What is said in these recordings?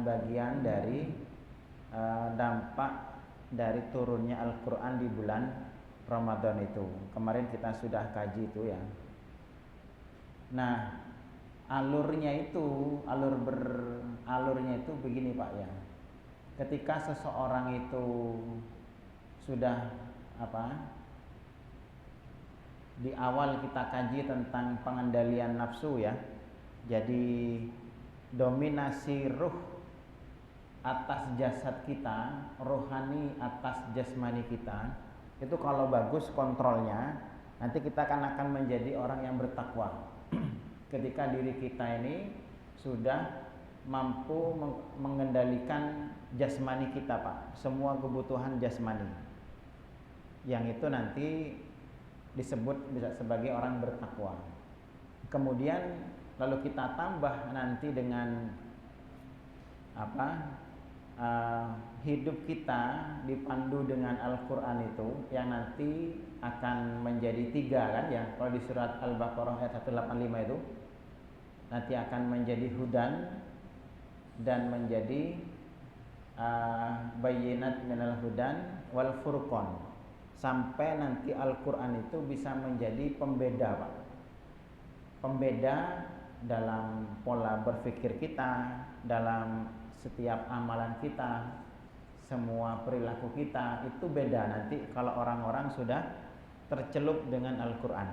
bagian dari dampak dari turunnya Al-Quran di bulan Ramadan itu. Kemarin kita sudah kaji itu ya. Nah, alurnya itu begini Pak ya. Ketika seseorang itu sudah di awal kita kaji tentang pengendalian nafsu ya. Jadi dominasi ruh atas jasad kita, rohani atas jasmani kita, itu kalau bagus kontrolnya, nanti kita akan menjadi orang yang bertakwa. Ketika diri kita ini sudah mampu mengendalikan jasmani kita Pak, semua kebutuhan jasmani, yang itu nanti disebut bisa sebagai orang bertakwa. Kemudian lalu kita tambah nanti dengan hidup kita dipandu dengan Al-Quran itu, yang nanti akan menjadi 3 kan ya. Kalau di surat Al-Baqarah ayat 185 itu nanti akan menjadi hudan dan menjadi bayyinat minal hudan wal furqan, sampai nanti Al-Quran itu bisa menjadi pembeda Pak. Pembeda dalam pola berpikir kita, dalam setiap amalan kita, semua perilaku kita itu beda nanti kalau orang-orang sudah tercelup dengan Al-Quran.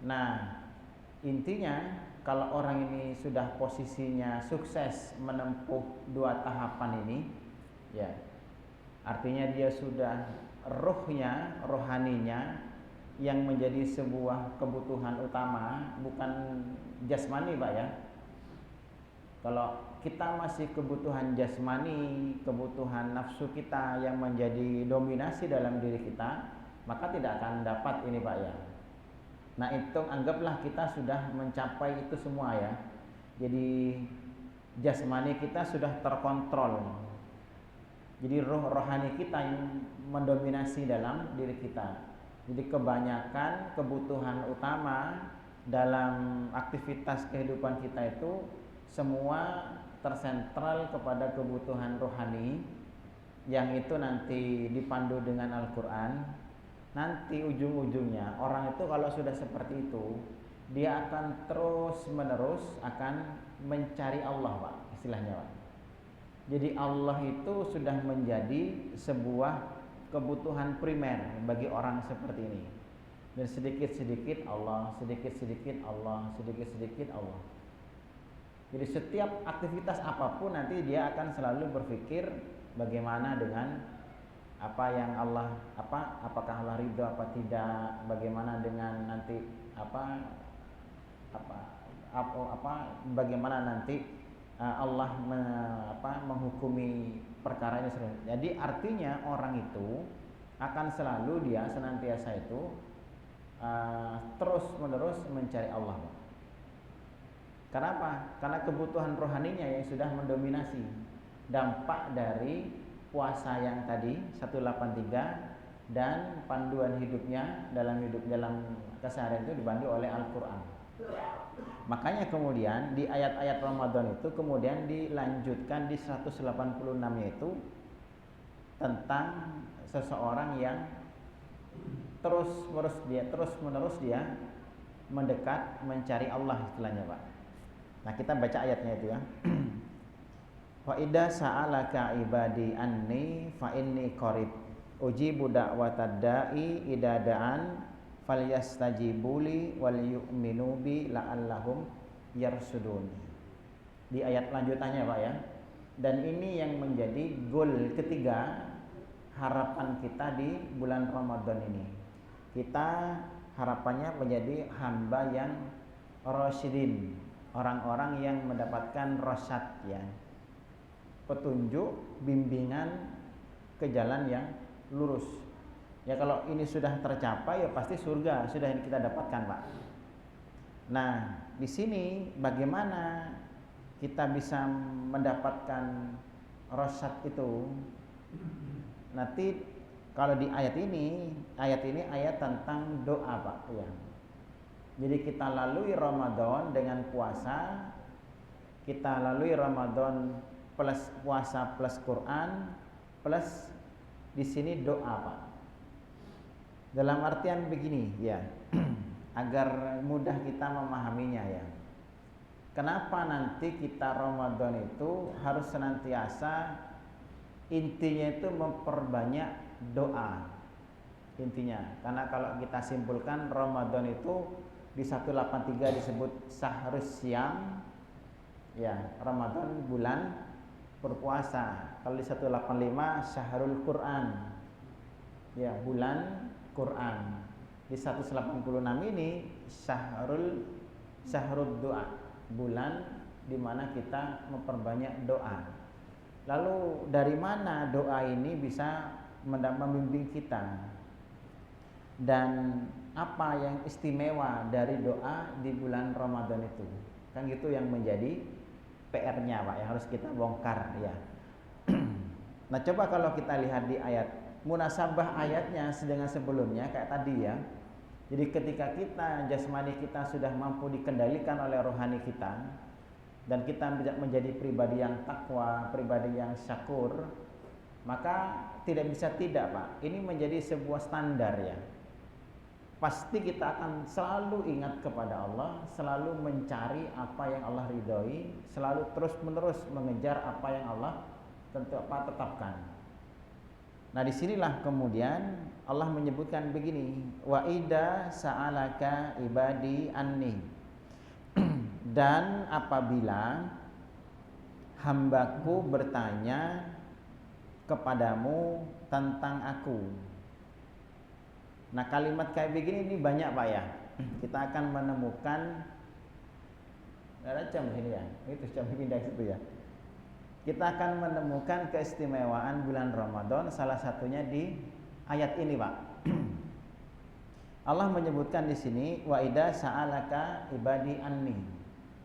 Nah, intinya kalau orang ini sudah posisinya sukses menempuh 2 tahapan ini, ya, artinya dia sudah rohaninya yang menjadi sebuah kebutuhan utama, bukan jasmani Pak ya. Kalau kita masih kebutuhan jasmani, kebutuhan nafsu kita yang menjadi dominasi dalam diri kita, maka tidak akan dapat ini Pak ya. Nah, itu anggaplah kita sudah mencapai itu semua ya. Jadi jasmani kita sudah terkontrol. Jadi rohani kita yang mendominasi dalam diri kita. Jadi kebanyakan kebutuhan utama dalam aktivitas kehidupan kita itu semua tersentral kepada kebutuhan rohani, yang itu nanti dipandu dengan Al-Quran. Nanti ujung-ujungnya orang itu kalau sudah seperti itu, dia akan terus menerus akan mencari Allah Pak, istilahnya Pak. Jadi Allah itu sudah menjadi sebuah kebutuhan primer bagi orang seperti ini. Dan sedikit-sedikit Allah, sedikit-sedikit Allah, sedikit-sedikit Allah. Jadi setiap aktivitas apapun nanti dia akan selalu berpikir bagaimana dengan apa yang Allah, apakah Allah ridho apa tidak, bagaimana dengan nanti bagaimana nanti Allah menghukumi perkara ini. Jadi artinya orang itu akan selalu dia senantiasa itu terus menerus mencari Allah. Kenapa? Karena kebutuhan rohaninya yang sudah mendominasi. Dampak dari puasa yang tadi 183 dan panduan hidupnya dalam keseharian itu dibantu oleh Al-Quran. Makanya kemudian di ayat-ayat Ramadan itu kemudian dilanjutkan di 186-nya itu tentang seseorang yang terus menerus dia mendekat mencari Allah, istilahnya Pak. Nah, kita baca ayatnya itu ya. Wa idza sa'alaka ibadi anni fa inni qarib ujibu da'watad da'i idza da'an falyastajibuli wal yu'minu bi la'allahum yarsudun. Di ayat lanjutannya Pak ya. Dan ini yang menjadi goal ketiga harapan kita di bulan Ramadan ini. Kita harapannya menjadi hamba yang rasyidin, orang-orang yang mendapatkan rasyad ya, petunjuk, bimbingan ke jalan yang lurus. Ya kalau ini sudah tercapai ya pasti surga sudah kita dapatkan Pak. Nah, di sini bagaimana kita bisa mendapatkan rasyad itu? Nanti kalau di ayat ini ayat tentang doa Pak ya. Jadi kita lalui Ramadan dengan puasa, kita lalui Ramadan plus puasa plus Quran plus di sini doa, Pak. Dalam artian begini ya, agar mudah kita memahaminya ya. Kenapa nanti kita Ramadan itu harus senantiasa intinya itu memperbanyak doa. Intinya, karena kalau kita simpulkan Ramadan itu di 183 disebut Syahrus Syam. Ya, Ramadan bulan berpuasa. Kalau di 185 Syahrul Quran. Ya, bulan Quran. Di 186 ini Syahrul Doa, bulan di mana kita memperbanyak doa. Lalu dari mana doa ini bisa membimbing kita? Dan apa yang istimewa dari doa di bulan Ramadan itu? Kan gitu yang menjadi PR-nya, Pak, yang harus kita bongkar ya. Nah, coba kalau kita lihat di ayat, munasabah ayatnya dengan sebelumnya kayak tadi ya. Jadi ketika kita jasmani kita sudah mampu dikendalikan oleh rohani kita dan kita menjadi pribadi yang takwa, pribadi yang syakur, maka tidak bisa tidak, Pak. Ini menjadi sebuah standar ya. Pasti kita akan selalu ingat kepada Allah, selalu mencari apa yang Allah ridhoi, selalu terus-menerus mengejar apa yang Allah tetapkan. Nah, disinilah kemudian Allah menyebutkan begini, wa idza sa'alaka ibadi anni. Dan apabila hambaku bertanya kepadamu tentang aku. Nah, kalimat kayak begini ini banyak, Pak ya. Kita akan menemukan, ada jam sini ya, itu jam pindah situ ya. Kita akan menemukan keistimewaan bulan Ramadan salah satunya di ayat ini, Pak. Allah menyebutkan di sini wa idza sa'alaka ibadi anni.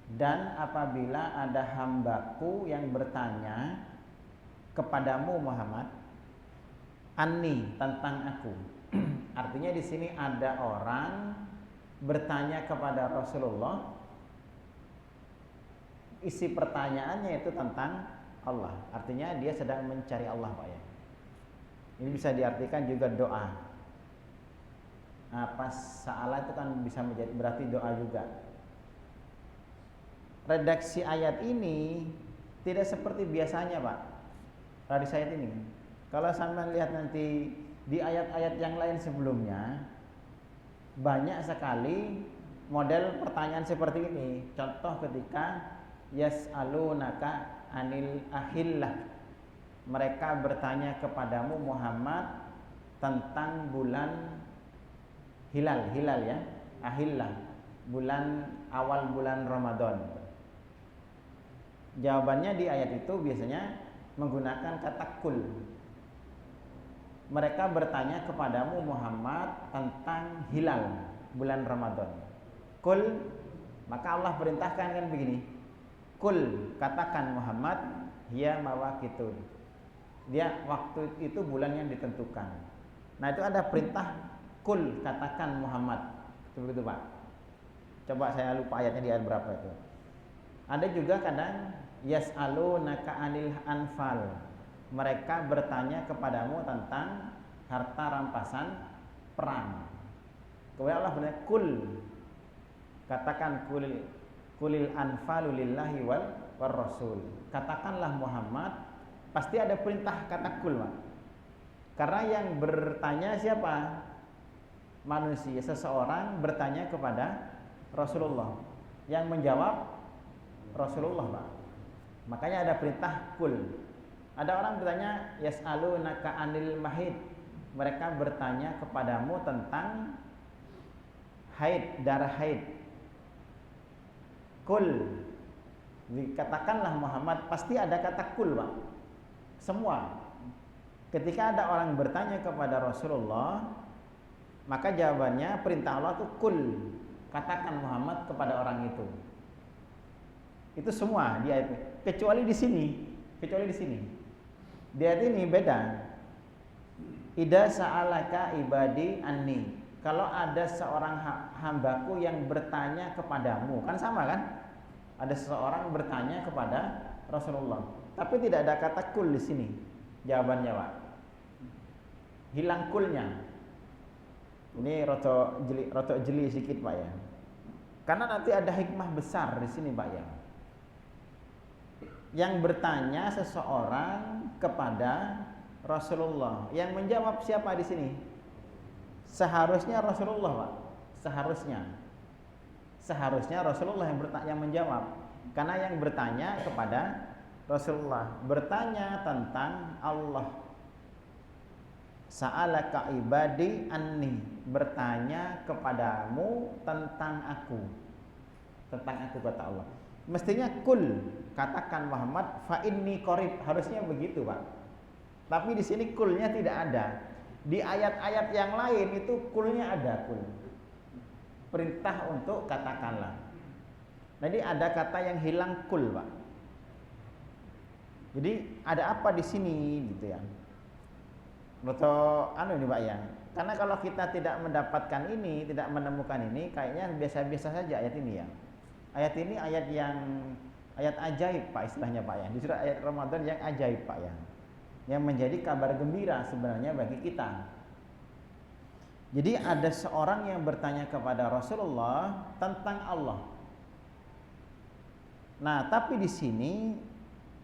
Dan apabila ada hambaku yang bertanya kepadamu Muhammad anni, tentang aku. Artinya di sini ada orang bertanya kepada Rasulullah, isi pertanyaannya itu tentang Allah. Artinya dia sedang mencari Allah, Pak ya. Ini bisa diartikan juga doa. Nah, pas sa'ala itu kan bisa menjadi berarti doa juga. Redaksi ayat ini tidak seperti biasanya, Pak. Redaksi ayat ini, kalau sampai lihat nanti di ayat-ayat yang lain sebelumnya, banyak sekali model pertanyaan seperti ini. Contoh ketika yas'alunaka anil ahillah, mereka bertanya kepadamu Muhammad tentang bulan hilal ya, ahillah, bulan awal bulan Ramadan. Jawabannya di ayat itu biasanya menggunakan kata kul. Mereka bertanya kepadamu Muhammad tentang hilal bulan Ramadan. Kul, maka Allah perintahkan kan begini. Kul, katakan Muhammad, hiya mawaqitun. Dia waktu itu bulan yang ditentukan. Nah, itu ada perintah kul, katakan Muhammad. Begitu, Pak. Coba saya lupa ayatnya di ayat berapa itu. Ada juga kadang yas'alunaka anil anfal. Mereka bertanya kepadamu tentang harta rampasan perang. Kemudian Allah berkata, kul, katakan kulil anfalu lillahi wal rasul. Katakanlah Muhammad, pasti ada perintah kata kul, Pak. Karena yang bertanya siapa? Manusia, seseorang bertanya kepada Rasulullah. Yang menjawab Rasulullah, Pak. Makanya ada perintah kul. Ada orang bertanya yas'alunaka anil mahid. Mereka bertanya kepadamu tentang haid, darah haid. Kul, dikatakanlah Muhammad, pasti ada kata kul, Pak. Semua. Ketika ada orang bertanya kepada Rasulullah, maka jawabannya perintah Allah itu kul, katakan Muhammad kepada orang itu. Itu semua di ayat ini. Kecuali di sini. Di ayat ini beda. Idza sa'alaka ibadi anni. Kalau ada seorang hambaku yang bertanya kepadamu, kan sama kan? Ada seseorang bertanya kepada Rasulullah, tapi tidak ada kata kul di sini. Jawabannya, Pak. Hilang kulnya. Ini rotok jeli sedikit, Pak ya. Karena nanti ada hikmah besar di sini, Pak ya. Yang bertanya seseorang kepada Rasulullah, yang menjawab siapa di sini? Seharusnya Rasulullah, Pak. Seharusnya Rasulullah yang menjawab. Karena yang bertanya kepada Rasulullah, bertanya tentang Allah. Sa'alaka ibadi anni, bertanya kepadamu tentang aku. Tentang aku, kata Allah. Mestinya kul, katakan Muhammad fa inni qarib, harusnya begitu, Pak. Tapi di sini kulnya tidak ada. Di ayat-ayat yang lain itu kulnya ada, kul. Perintah untuk katakanlah. Jadi ada kata yang hilang kul, Pak. Jadi ada apa di sini gitu ya. Betul ini, Pak ya. Karena kalau kita tidak mendapatkan ini, tidak menemukan ini, kayaknya biasa-biasa saja ayat ini ya. Ayat ini ayat ajaib, Pak, istilahnya, Pak ya. Justru ayat Ramadan yang ajaib, Pak ya. Yang menjadi kabar gembira sebenarnya bagi kita. Jadi ada seorang yang bertanya kepada Rasulullah tentang Allah. Nah, tapi di sini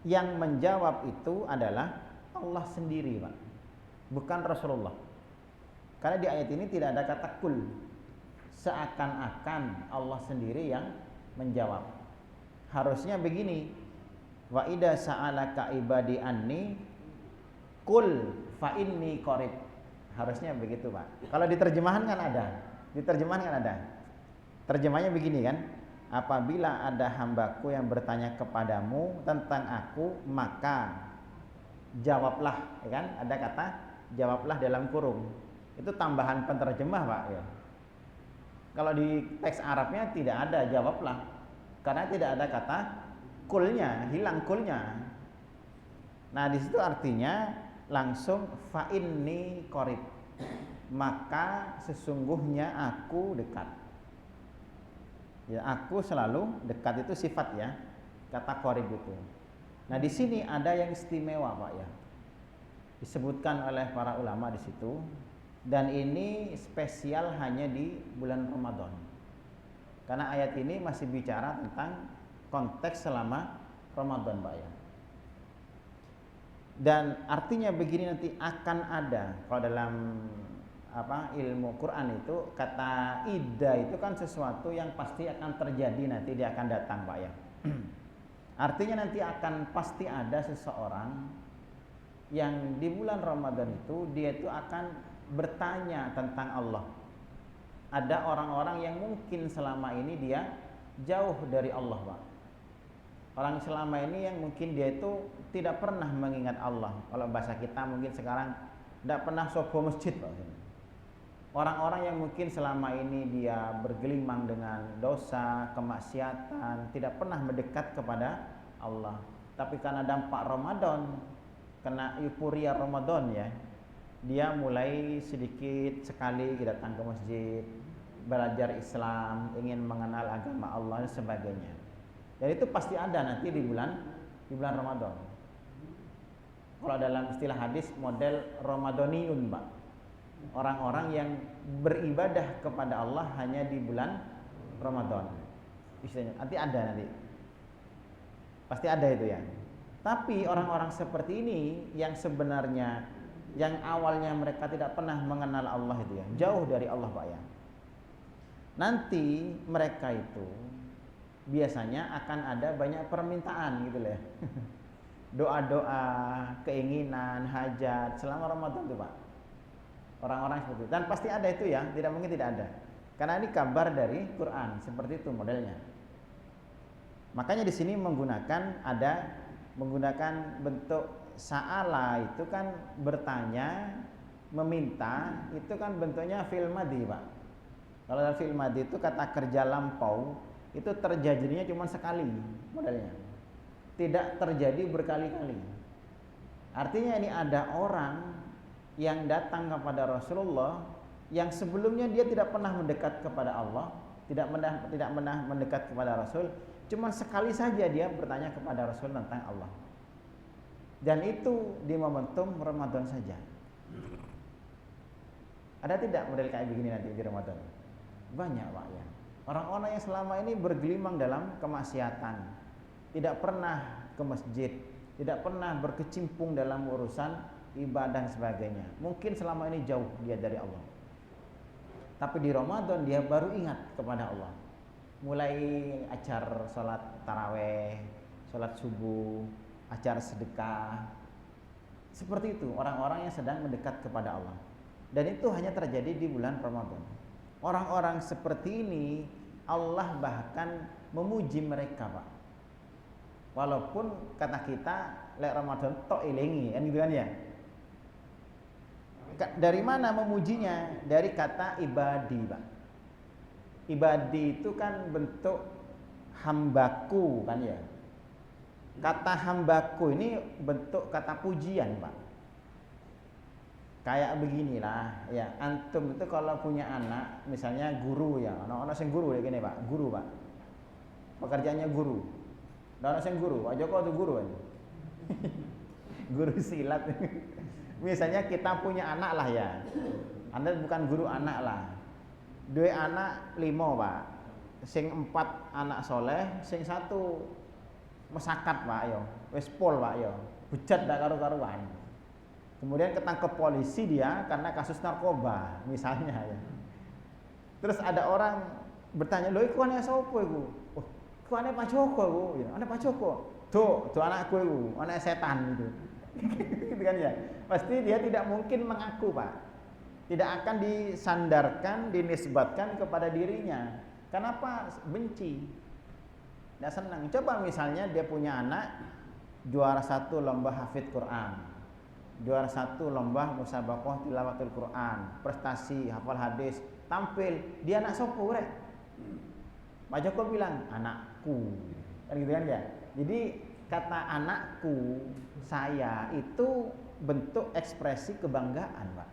yang menjawab itu adalah Allah sendiri, Pak. Bukan Rasulullah. Karena di ayat ini tidak ada kata kul. Seakan-akan Allah sendiri yang menjawab. Harusnya begini. Wa idza sa'alaka ibadi anni kul fa inni qarib. Harusnya begitu, Pak. Kalau diterjemahan kan ada. Terjemahnya begini kan? Apabila ada hambaku yang bertanya kepadamu tentang aku, maka jawablah, ya kan? Ada kata jawablah dalam kurung. Itu tambahan penterjemah, Pak ya. Kalau di teks Arabnya tidak ada jawablah. Karena tidak ada kata kulnya, hilang kulnya. Nah, di situ artinya langsung fa inni qarib, maka sesungguhnya aku dekat. Ya, aku selalu dekat itu sifat ya, kata qarib itu. Nah, di sini ada yang istimewa, Pak ya, disebutkan oleh para ulama di situ, dan ini spesial hanya di bulan Ramadan. Karena ayat ini masih bicara tentang konteks selama Ramadan, Pak ya. Dan artinya begini, nanti akan ada, kalau dalam ilmu Quran itu kata ida itu kan sesuatu yang pasti akan terjadi, nanti dia akan datang, Pak ya. Artinya nanti akan pasti ada seseorang yang di bulan Ramadan itu dia itu akan bertanya tentang Allah. Ada orang-orang yang mungkin selama ini dia jauh dari Allah, Pak. Orang selama ini yang mungkin dia itu tidak pernah mengingat Allah. Kalau bahasa kita mungkin sekarang tidak pernah sopo masjid, Pak. Orang-orang yang mungkin selama ini dia bergelimang dengan dosa, kemaksiatan, tidak pernah mendekat kepada Allah. Tapi karena dampak Ramadan, kena euforia Ramadan ya, dia mulai sedikit sekali datang ke masjid, belajar Islam, ingin mengenal agama Allah dan sebagainya. Dan itu pasti ada nanti di bulan Ramadan. Kalau dalam istilah hadis model Ramadhaniyun, Pak. Orang-orang yang beribadah kepada Allah hanya di bulan Ramadan. Istilahnya nanti ada nanti. Pasti ada itu ya. Tapi orang-orang seperti ini yang sebenarnya yang awalnya mereka tidak pernah mengenal Allah itu ya, jauh dari Allah, Pak ya. Nanti mereka itu biasanya akan ada banyak permintaan gitu loh ya. Doa-doa, keinginan, hajat selama Ramadan tuh, Pak. Orang-orang seperti itu. Dan pasti ada itu ya, tidak mungkin tidak ada. Karena ini kabar dari Quran, seperti itu modelnya. Makanya di sini menggunakan bentuk sa'ala itu kan bertanya, meminta, itu kan bentuknya fi'il madhi, Pak. Kalau dalam fi'il madhi itu kata kerja lampau, itu terjadinya cuma sekali modelnya. Tidak terjadi berkali-kali. Artinya ini ada orang yang datang kepada Rasulullah yang sebelumnya dia tidak pernah mendekat kepada Allah, tidak pernah mendekat kepada Rasul, Cuma sekali saja dia bertanya kepada Rasul tentang Allah. Dan itu di momentum Ramadan saja. Ada tidak model kayak begini nanti di Ramadan? Banyak Pak ya. Orang-orang yang selama ini bergelimang dalam kemaksiatan, tidak pernah ke masjid, tidak pernah berkecimpung dalam urusan ibadah dan sebagainya. Mungkin selama ini jauh dia dari Allah. Tapi di Ramadan dia baru ingat kepada Allah. Mulai acara sholat taraweh, sholat subuh, acara sedekah. Seperti itu orang-orang yang sedang mendekat kepada Allah. Dan itu hanya terjadi di bulan Ramadan. Orang-orang seperti ini Allah bahkan memuji mereka, Pak. Walaupun kata kita lek Ramadan tok ilingi, kan gitu kan ya. Dari mana memujinya? Dari kata ibadi, Pak. Ibadi itu kan bentuk hambaku kan ya. Kata hambaku ini bentuk kata pujian, Pak. Kayak beginilah ya, antum itu kalau punya anak, misalnya guru ya, anak-anak sing guru ya gini Pak, guru Pak. Pekerjaannya guru. Anak sing guru, Pak Joko itu guru kan. Guru silat. Misalnya kita punya anak lah ya. Anda bukan guru anak lah. Dua anak 5 Pak. Sing 4 anak soleh, sing 1 mesakat Pak yo. Wis pol Pak yo. Bejat dak karo-karuan. Kemudian ketangkep polisi dia karena kasus narkoba misalnya ya. Terus ada orang bertanya, "Lho iku anake sapa iku?" "Oh, iku anake Pak Joko iku." Ya, "Anake Pak Joko." "Do anakku iku, anake setan itu." Gitu kan ya. Pasti dia tidak mungkin mengaku, Pak. Tidak akan disandarkan, dinisbatkan kepada dirinya. Kenapa? Benci. Tidak senang. Coba misalnya dia punya anak juara 1 lomba hafidz Quran, juara 1 lomba musabaqah tilawatul Quran, prestasi hafal hadis, tampil, dia anak sopo rek? Pak Joko bilang anakku, kan gitu kan ya. Jadi kata anakku, saya itu bentuk ekspresi kebanggaan, Pak.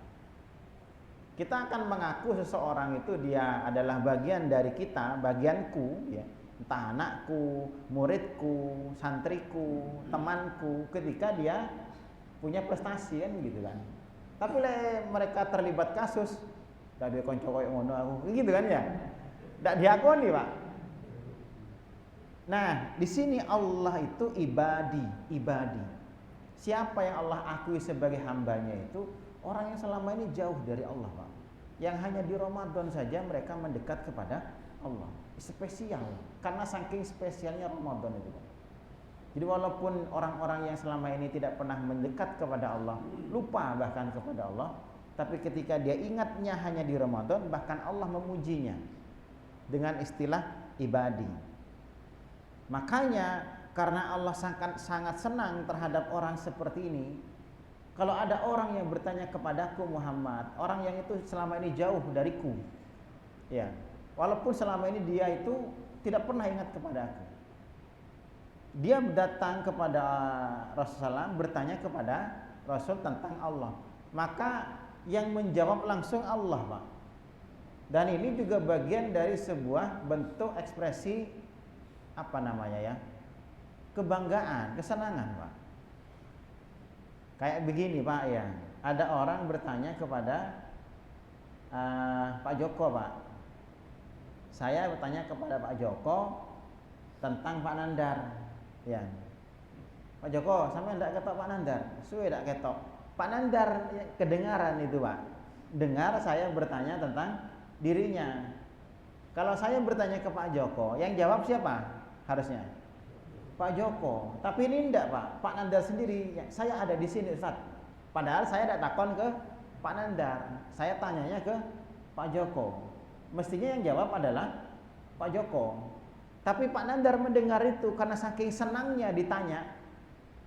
Kita akan mengaku seseorang itu dia adalah bagian dari kita, bagianku ya. Entah anakku, muridku, santriku, temanku, ketika dia punya prestasi kan gitu kan. Tapi mereka terlibat kasus, dak dia konco koyo ngono aku, gitu kan ya. Ndak diakoni, Pak. Nah, di sini Allah itu ibadi. Siapa yang Allah akui sebagai hambanya itu orang yang selama ini jauh dari Allah, Pak. Yang hanya di Ramadan saja mereka mendekat kepada Allah. Spesial, karena saking spesialnya Ramadan itu, Pak. Jadi walaupun orang-orang yang selama ini tidak pernah mendekat kepada Allah, lupa bahkan kepada Allah, tapi ketika dia ingatnya hanya di Ramadan, bahkan Allah memujinya dengan istilah ibadi. Makanya karena Allah sangat senang terhadap orang seperti ini, kalau ada orang yang bertanya kepadaku Muhammad, orang yang itu selama ini jauh dariku, ya, walaupun selama ini dia itu tidak pernah ingat kepada aku, dia datang kepada Rasulullah SAW, bertanya kepada Rasul tentang Allah, maka yang menjawab langsung Allah, Pak. Dan ini juga bagian dari sebuah bentuk ekspresi apa namanya ya, kebanggaan, kesenangan, Pak. Kayak begini, Pak ya, ada orang bertanya kepada Pak Joko, Pak. Saya bertanya kepada Pak Joko tentang Pak Nandar. Ya, Pak Joko, sampai tidak ketok Pak Nandar, suwe tidak ketok. Pak Nandar kedengaran itu, Pak. Dengar saya bertanya tentang dirinya. Kalau saya bertanya ke Pak Joko, yang jawab siapa? Harusnya Pak Joko. Tapi ini tidak, Pak Nandar sendiri. Saya ada di sini, Ustaz. Padahal saya tidak takon ke Pak Nandar. Saya tanyanya ke Pak Joko. Mestinya yang jawab adalah Pak Joko. Tapi Pak Nandar mendengar itu karena saking senangnya ditanya,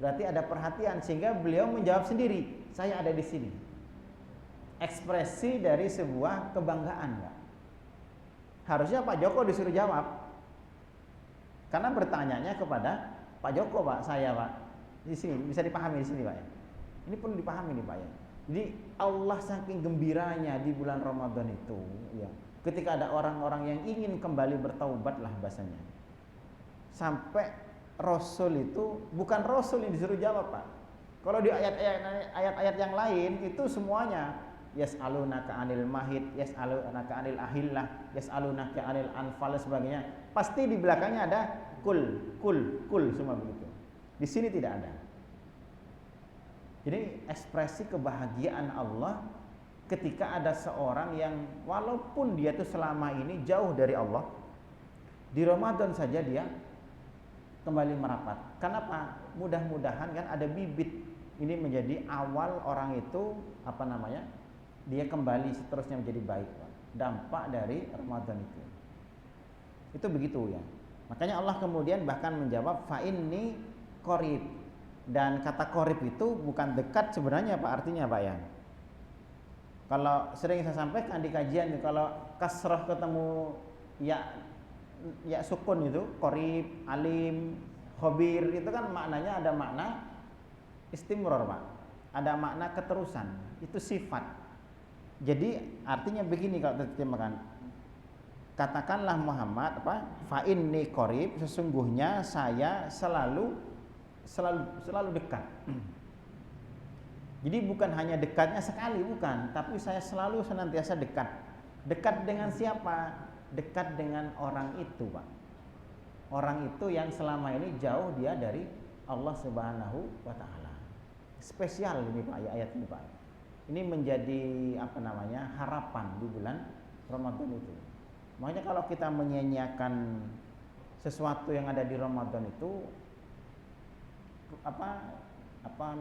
berarti ada perhatian sehingga beliau menjawab sendiri, saya ada di sini. Ekspresi dari sebuah kebanggaan, Pak. Harusnya Pak Joko disuruh jawab, karena bertanyanya kepada Pak Joko, Pak, saya, Pak. Di sini bisa dipahami di sini, Pak. Ini perlu dipahami nih, Pak ya. Jadi Allah saking gembiranya di bulan Ramadan itu, ya. Ketika ada orang-orang yang ingin kembali bertaubat lah bahasanya. sampai Rasul itu bukan Rasul yang disuruh jawab, Pak. Kalau di ayat-ayat yang lain itu semuanya yas'alunaka 'anil mahid, yas'alunaka 'anil ahillah, yas'alunaka 'anil anfal dan sebagainya. Pasti di belakangnya ada kul semua begitu. Di sini tidak ada. Jadi ekspresi kebahagiaan Allah ketika ada seorang yang walaupun dia itu selama ini jauh dari Allah, di Ramadan saja dia kembali merapat. Kenapa? Mudah-mudahan kan ada bibit ini menjadi awal orang itu dia kembali seterusnya menjadi baik. Dampak dari Ramadan itu begitu ya. Makanya Allah kemudian bahkan menjawab fa inni qarib, dan kata qarib itu bukan dekat sebenarnya Pak, artinya Pak ya. Kalau sering saya sampaikan di kajian, kalau kasrah ketemu ya sukun itu qarib, alim, khabir, itu kan maknanya ada makna istimror Pak, ada makna keterusan, itu sifat. Jadi artinya begini kalau diterjemahkan, katakanlah Muhammad fa inni qarib, sesungguhnya saya selalu dekat. Jadi bukan hanya dekatnya sekali, bukan, tapi saya selalu senantiasa dekat. Dekat dengan siapa? Dekat dengan orang itu, Pak. Orang itu yang selama ini jauh dia dari Allah Subhanahu wa taala. Spesial ini Pak, ayat ini Pak. Ini menjadi harapan di bulan Ramadan itu. Makanya kalau kita menyanyiakan sesuatu yang ada di Ramadan itu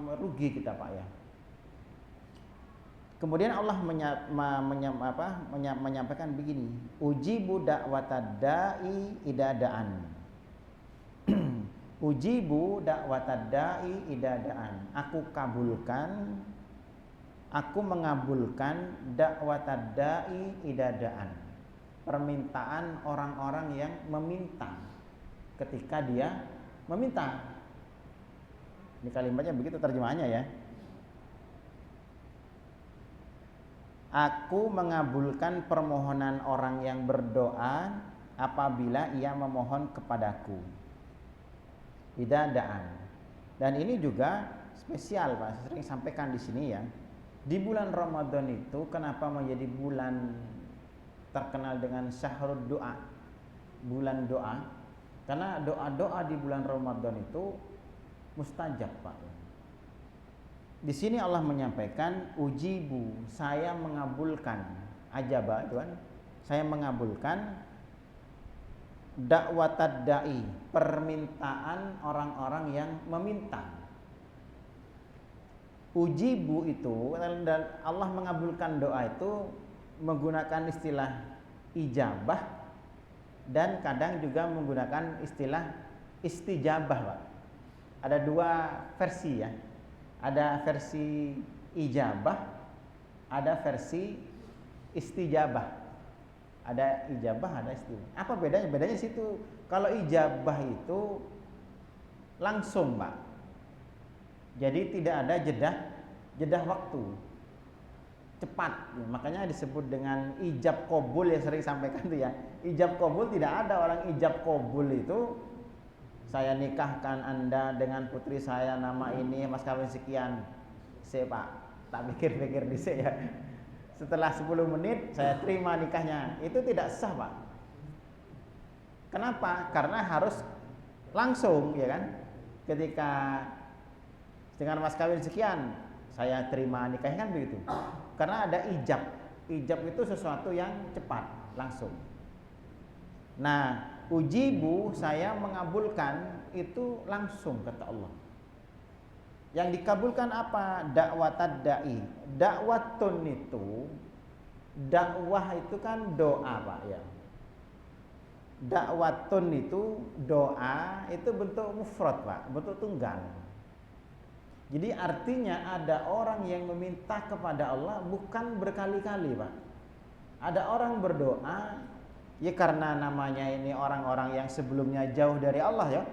merugi kita Pak ya. Kemudian Allah menyampaikan begini, ujibu da'watad da'i idadaan. Ujibu da'watad da'i idadaan. Aku mengabulkan da'watad da'i idadaan. Permintaan orang-orang yang meminta ketika dia meminta. Ini kalimatnya begitu terjemahannya ya. Aku mengabulkan permohonan orang yang berdoa apabila ia memohon kepadaku. Idadaan. Dan ini juga spesial Pak, saya sering sampaikan di sini ya. Di bulan Ramadan itu kenapa menjadi bulan terkenal dengan syahrul doa, bulan doa? Karena doa-doa di bulan Ramadan itu mustajab Pak. Di sini Allah menyampaikan ujibu, saya mengabulkan, ajaba itu kan, saya mengabulkan dakwatad da'i, permintaan orang-orang yang meminta. Ujibu itu, dan Allah mengabulkan doa itu menggunakan istilah ijabah dan kadang juga menggunakan istilah istijabah Pak. Ada dua versi ya. Ada versi ijabah, ada versi istijabah. Ada ijabah, ada istijabah. Apa bedanya? Bedanya situ. Kalau ijabah itu langsung, Pak. Jadi tidak ada jeda waktu. Cepat. Makanya disebut dengan ijab qabul yang sering sampaikan itu ya. Ijab qabul tidak ada orang ijab qabul itu saya nikahkan Anda dengan putri saya nama ini, mas kawin sekian. Pak, tak pikir-pikir di saya. Setelah 10 menit saya terima nikahnya. Itu tidak sah, Pak. Kenapa? Karena harus langsung, ya kan? Ketika dengan mas kawin sekian, saya terima nikahnya kan begitu. Karena ada ijab. Ijab itu sesuatu yang cepat, langsung. Nah, ujibu, saya mengabulkan, itu langsung kata Allah. Yang dikabulkan apa? Dakwatad da'i. Dakwatun itu, dakwah itu kan doa Pak ya. Dakwatun itu doa, itu bentuk mufrad Pak, bentuk tunggal. Jadi artinya ada orang yang meminta kepada Allah bukan berkali-kali Pak. Ada orang berdoa ya karena namanya ini orang-orang yang sebelumnya jauh dari Allah ya.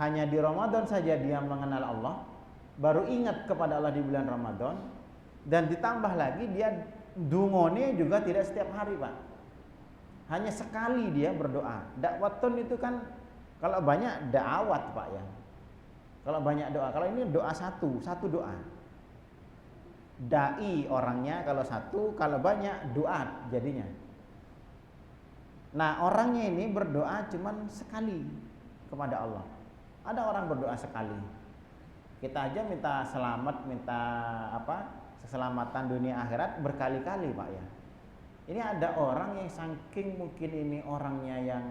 Hanya di Ramadan saja dia mengenal Allah, baru ingat kepada Allah di bulan Ramadan, dan ditambah lagi dia dungone juga tidak setiap hari Pak. Hanya sekali dia berdoa. Dakwatun itu kan Kalau banyak da'awat Pak ya. Kalau banyak doa, kalau ini doa satu doa. Dai orangnya kalau satu, kalau banyak doa jadinya. Nah, orangnya ini berdoa cuman sekali kepada Allah. Ada orang berdoa sekali. Kita aja minta selamat, minta keselamatan dunia akhirat berkali-kali Pak ya. Ini ada orang yang saking mungkin ini orangnya yang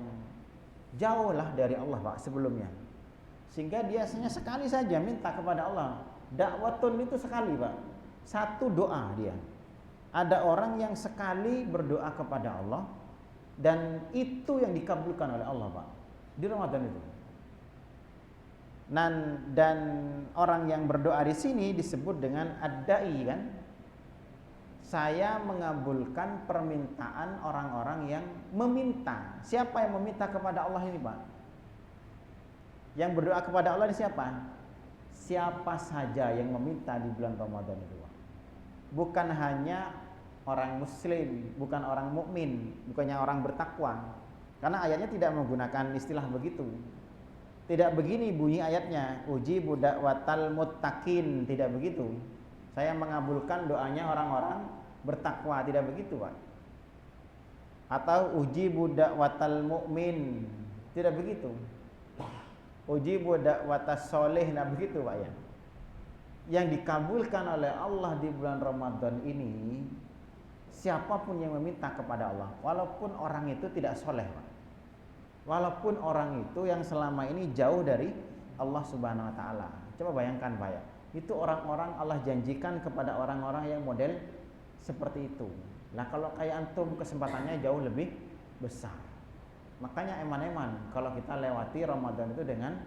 jauh lah dari Allah Pak sebelumnya, sehingga dia hanya sekali saja minta kepada Allah. Dakwatun itu sekali Pak, satu doa dia. Ada orang yang sekali berdoa kepada Allah dan itu yang dikabulkan oleh Allah Pak di Ramadan itu. Dan orang yang berdoa di sini disebut dengan ad-da'i kan. Saya mengabulkan permintaan orang-orang yang meminta. Siapa yang meminta kepada Allah ini Pak? Yang berdoa kepada Allah ini siapa? Siapa saja yang meminta di bulan Ramadan itu Pak. Bukan hanya orang muslim, bukan orang mukmin, bukannya orang bertakwa. Karena ayatnya tidak menggunakan istilah begitu. Tidak begini bunyi ayatnya, ujibu da'watal muttaqin, tidak begitu. Saya mengabulkan doanya orang-orang bertakwa, tidak begitu Pak. Atau ujibu da'watal mu'min, tidak begitu. Ujibu da'watas soleh, tidak begitu Pak ya. Yang dikabulkan oleh Allah di bulan Ramadan ini, siapapun yang meminta kepada Allah, walaupun orang itu tidak soleh Pak, walaupun orang itu yang selama ini jauh dari Allah Subhanahu wa taala. Coba bayangkan Pak ya. Itu orang-orang Allah janjikan kepada orang-orang yang model seperti itu. Nah, kalau kayak antum kesempatannya jauh lebih besar. Makanya eman-eman kalau kita lewati Ramadan itu dengan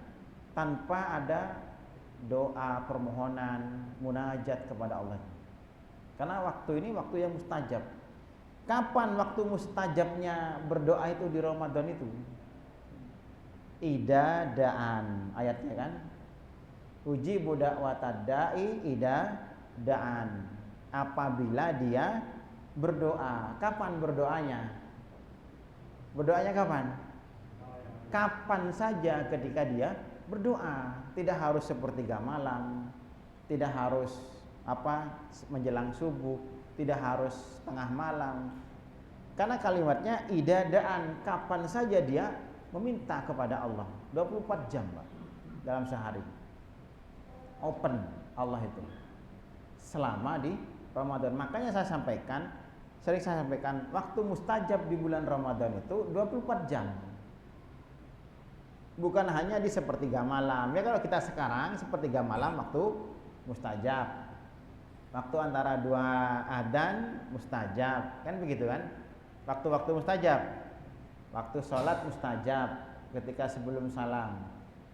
tanpa ada doa, permohonan, munajat kepada Allah. Karena waktu ini waktu yang mustajab. Kapan waktu mustajabnya berdoa itu di Ramadan itu? Ida da'an, ayatnya kan? Ujibu da'watad da'i ida da'an. Apabila dia berdoa. Kapan berdoanya? Berdoanya kapan? Kapan saja ketika dia berdoa. Tidak harus sepertiga malam, tidak harus menjelang subuh, tidak harus tengah malam. Karena kalimatnya idadaan, kapan saja dia meminta kepada Allah. 24 jam Pak, dalam sehari. Open Allah itu selama di Ramadan. Makanya sering saya sampaikan, waktu mustajab di bulan Ramadan itu 24 jam. Bukan hanya di sepertiga malam. Ya kalau kita sekarang sepertiga malam waktu mustajab. Waktu antara dua adzan mustajab, kan begitu kan? Waktu-waktu mustajab. Waktu sholat mustajab ketika sebelum salam.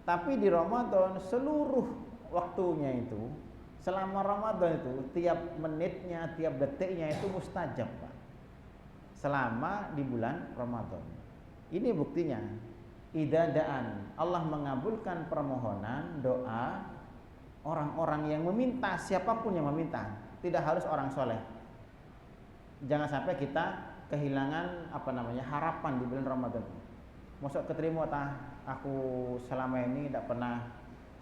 Tapi di Ramadan seluruh waktunya itu, selama Ramadan itu tiap menitnya, tiap detiknya itu mustajab Pak. Selama di bulan Ramadan. Ini buktinya. Idadaan, Allah mengabulkan permohonan doa orang-orang yang meminta, siapapun yang meminta, tidak harus orang soleh. Jangan sampai kita kehilangan harapan di bulan Ramadan. Masuk keterima aku selama ini tidak pernah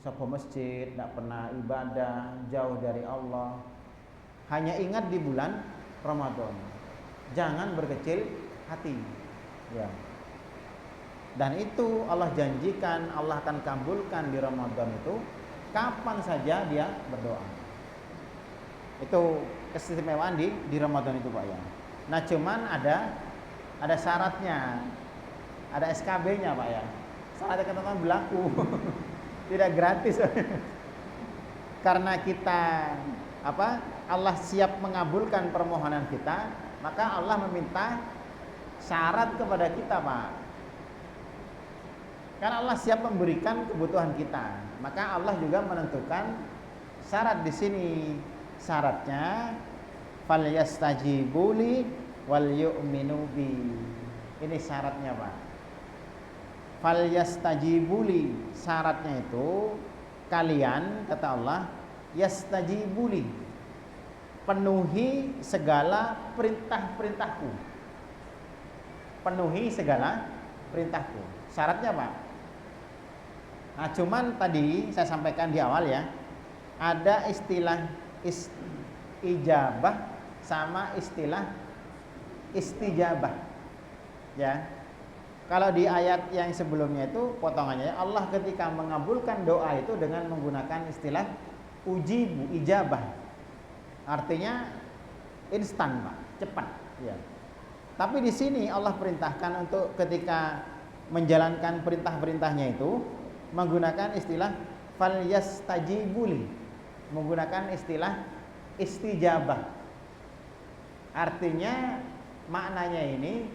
sopo masjid, tidak pernah ibadah, jauh dari Allah. Hanya ingat di bulan Ramadan. Jangan berkecil hati. Ya. Dan itu Allah janjikan, Allah akan kabulkan di Ramadan itu kapan saja dia berdoa. Itu keistimewaan di Ramadan itu Pak ya. Nah, cuman ada syaratnya. Ada SKB-nya Pak ya. Syaratnya ketentuan berlaku. Tidak gratis. Karena kita Allah siap mengabulkan permohonan kita, maka Allah meminta syarat kepada kita Pak. Karena Allah siap memberikan kebutuhan kita, maka Allah juga menentukan syarat di sini. Syaratnya falyastajibuli wal yu'minu bi. Ini syaratnya Pak. Falyastajibuli, syaratnya itu kalian, kata Allah, yastajibuli, penuhi segala perintah-perintahku. Penuhi segala perintahku. Syaratnya Pak, Nah, cuman tadi saya sampaikan di awal ya, ada istilah ijabah sama istilah istijabah. Ya. Kalau di ayat yang sebelumnya itu potongannya Allah ketika mengabulkan doa itu dengan menggunakan istilah ujibu, ijabah. Artinya instan, Pak, cepat, ya. Tapi di sini Allah perintahkan untuk ketika menjalankan perintah-perintahnya itu menggunakan istilah falyastajibuli, menggunakan istilah istijabah. Artinya maknanya ini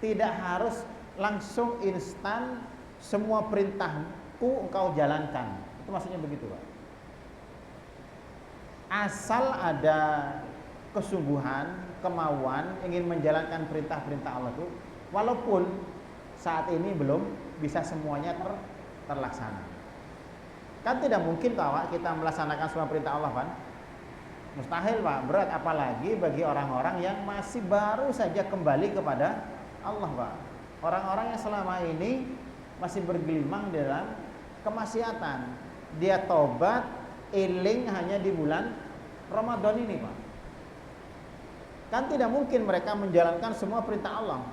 tidak harus langsung instan semua perintahku engkau jalankan. Itu maksudnya begitu, Pak. Asal ada kesungguhan, kemauan ingin menjalankan perintah-perintah Allah itu, walaupun saat ini belum bisa semuanya terlaksana. Kan tidak mungkin Pak kita melaksanakan semua perintah Allah, Pak. Mustahil, Pak. Berat, apalagi bagi orang-orang yang masih baru saja kembali kepada Allah, Pak. Orang-orang yang selama ini masih bergelimang dalam kemaksiatan. Dia tobat, iling hanya di bulan Ramadan ini, Pak. Kan tidak mungkin mereka menjalankan semua perintah Allah.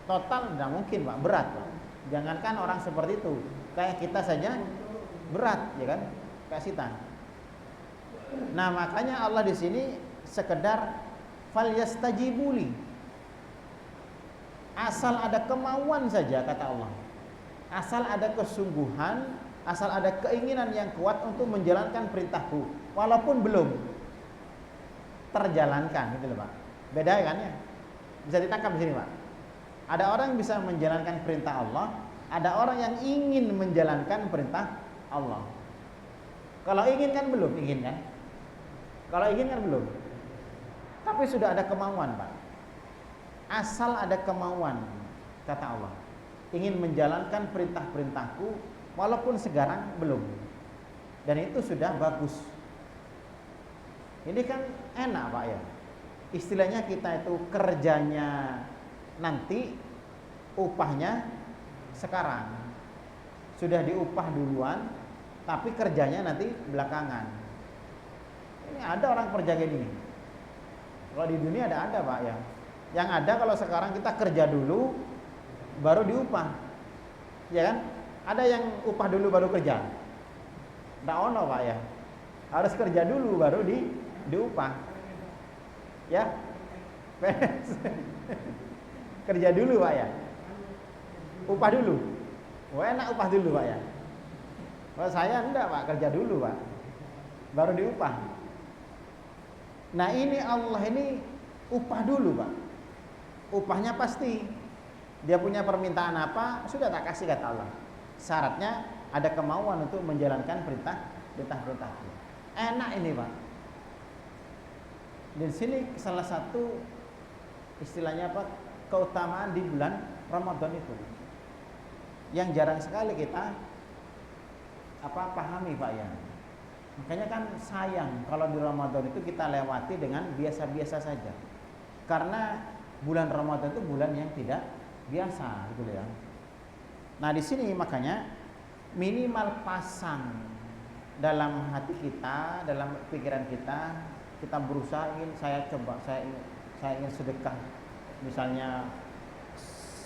Total tidak mungkin, Pak. Berat, Pak. Jangankan orang seperti itu, kayak kita saja berat, ya kan? Kayak sitan. Nah, makanya Allah di sini sekedar falyastajibuli. Asal ada kemauan saja, kata Allah. Asal ada kesungguhan, asal ada keinginan yang kuat untuk menjalankan perintahku, walaupun belum terjalankan, gitu loh, Pak. Beda kan ya? Bisa ditangkap di sini, Pak. Ada orang yang bisa menjalankan perintah Allah, ada orang yang ingin menjalankan perintah Allah. Kalau ingin kan belum, ingin kan? Kalau ingin kan belum. Tapi sudah ada kemauan, Pak. Asal ada kemauan, kata Allah, ingin menjalankan perintah-perintahku walaupun sekarang belum. Dan itu sudah bagus. Ini kan enak, Pak, ya. Istilahnya kita itu kerjanya nanti, upahnya sekarang. Sudah diupah duluan, tapi kerjanya nanti belakangan. Ini ada orang kerja kayak gini. Kalau di dunia ada, Pak, ya. Yang ada kalau sekarang kita kerja dulu baru diupah. Ya kan? Ada yang upah dulu baru kerja. Nggak ono, Pak, ya. Harus kerja dulu baru diupah. Ya. Kerja dulu, Pak, ya. Upah dulu. Wah, enak upah dulu, Pak, ya. Kalau saya enggak, Pak, kerja dulu, Pak. Baru diupah. Nah, ini Allah ini upah dulu, Pak. Upahnya pasti. Dia punya permintaan apa, sudah tak kasih, kata Allah. Syaratnya ada kemauan untuk menjalankan perintah-perintah. Enak ini, Pak. Di sini salah satu istilahnya apa? Keutamaan di bulan Ramadan itu. Yang jarang sekali kita pahami, Pak, ya. Makanya kan sayang kalau di Ramadan itu kita lewati dengan biasa-biasa saja. Karena bulan Ramadan itu bulan yang tidak biasa, gitu ya. Nah, di sini makanya minimal pasang dalam hati kita, dalam pikiran kita berusaha saya ingin sedekah. Misalnya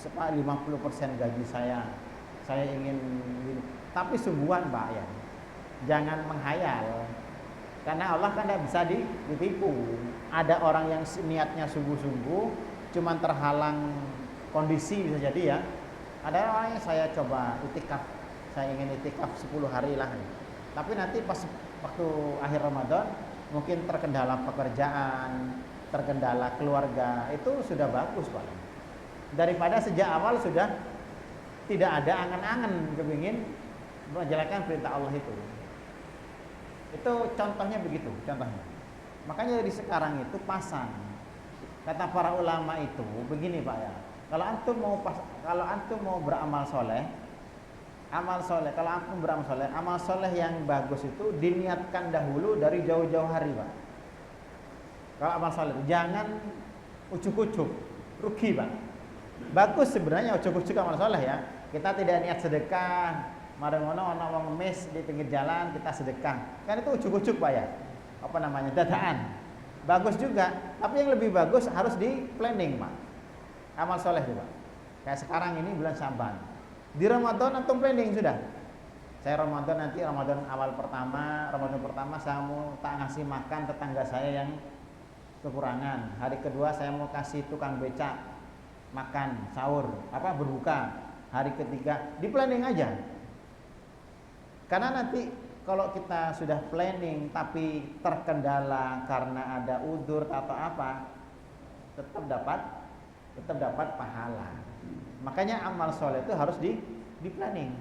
50% gaji saya ingin gini. Tapi sungguhan, Pak, ya. Jangan menghayal. Karena Allah kan tidak bisa ditipu. Ada orang yang niatnya sungguh-sungguh, cuman terhalang kondisi, bisa jadi ya. Ada orang yang saya coba itikaf, saya ingin itikaf 10 hari lah. Tapi nanti pas waktu akhir Ramadan mungkin terkendala pekerjaan, terkendala keluarga, itu sudah bagus, Pak. Daripada sejak awal sudah tidak ada angan-angan kepingin menjalankan perintah Allah itu. Itu contohnya begitu, contohnya. Makanya dari sekarang itu pasang. Kata para ulama itu begini, Pak, ya. Kalau antum mau beramal soleh, kalau antum beramal soleh, amal soleh yang bagus itu diniatkan dahulu dari jauh-jauh hari, Pak. Kalau amal soleh, jangan ucuk-ucuk, rugi, Pak. Bagus sebenarnya ucuk-ucuk amal soleh, ya. Kita tidak niat sedekah, Mari ngono ana wong ngemis di pinggir jalan kita sedekah. Kan itu ujuk-ujuk Pak ya. Apa namanya? Dadaan. Bagus juga, tapi yang lebih bagus harus di planning, Pak. Amal soleh juga. Kayak sekarang ini bulan Syaban. Di Ramadan antum planning sudah. Saya Ramadan nanti Ramadan pertama saya mau tak ngasih makan tetangga saya yang kekurangan. Hari kedua saya mau kasih tukang becak makan sahur, berbuka. Hari ketiga di planning aja. Karena nanti kalau kita sudah planning tapi terkendala karena ada udzur atau apa, tetap dapat pahala. Makanya amal soleh itu harus di planning.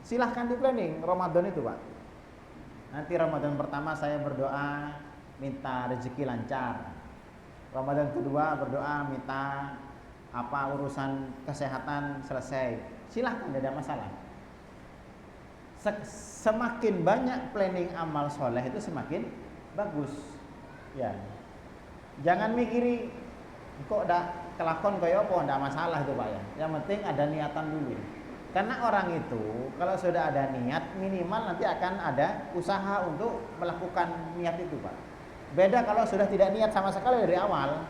Silahkan di planning Ramadan itu Pak. Nanti Ramadan pertama saya berdoa minta rezeki lancar. Ramadan kedua berdoa minta urusan kesehatan selesai. Silahkan, tidak ada masalah. Semakin banyak planning amal soleh itu semakin bagus. Ya. Jangan mikiri kok kelakon kaya apa, enggak masalah itu Pak ya. Yang penting ada niatan dulu. Karena orang itu kalau sudah ada niat minimal nanti akan ada usaha untuk melakukan niat itu Pak. Beda kalau sudah tidak niat sama sekali dari awal,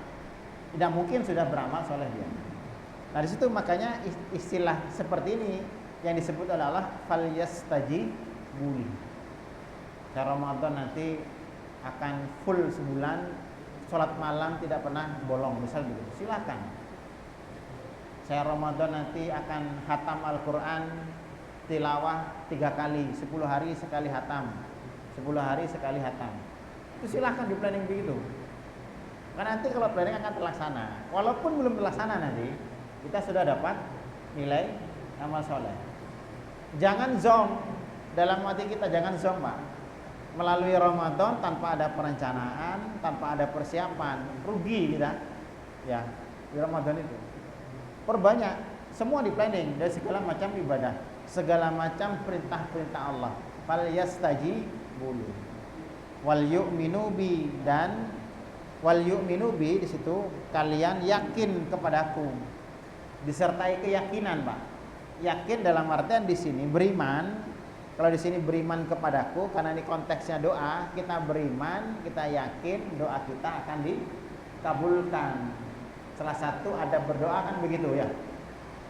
tidak mungkin sudah beramal soleh dia. Nah di situ makanya istilah seperti ini yang disebut oleh Allah falyastajibuli. Ramadan nanti akan full sebulan sholat malam tidak pernah bolong, misal begitu. Silakan. Saya Ramadan nanti akan khatam Al-Quran tilawah 3 kali, 10 hari sekali khatam, 10 hari sekali khatam. Itu silahkan di planning begitu. Karena nanti kalau planning akan terlaksana. Walaupun belum terlaksana nanti, kita sudah dapat nilai amal soleh. Jangan zong dalam hati kita, jangan zong Pak. Melalui Ramadan tanpa ada perencanaan, tanpa ada persiapan, rugi kita. Ya, di Ramadan itu. Perbanyak, semua di planning dari segala macam ibadah, segala macam perintah-perintah Allah. Fal yastajibulu. Wal yu'minu bi, dan wal yu'minu bi di situ kalian yakin kepadaku. Disertai keyakinan, Pak. Yakin dalam artian di sini beriman. Kalau di sini beriman kepadaku, karena ini konteksnya doa, kita beriman, kita yakin doa kita akan dikabulkan. Salah satu ada berdoa kan begitu ya.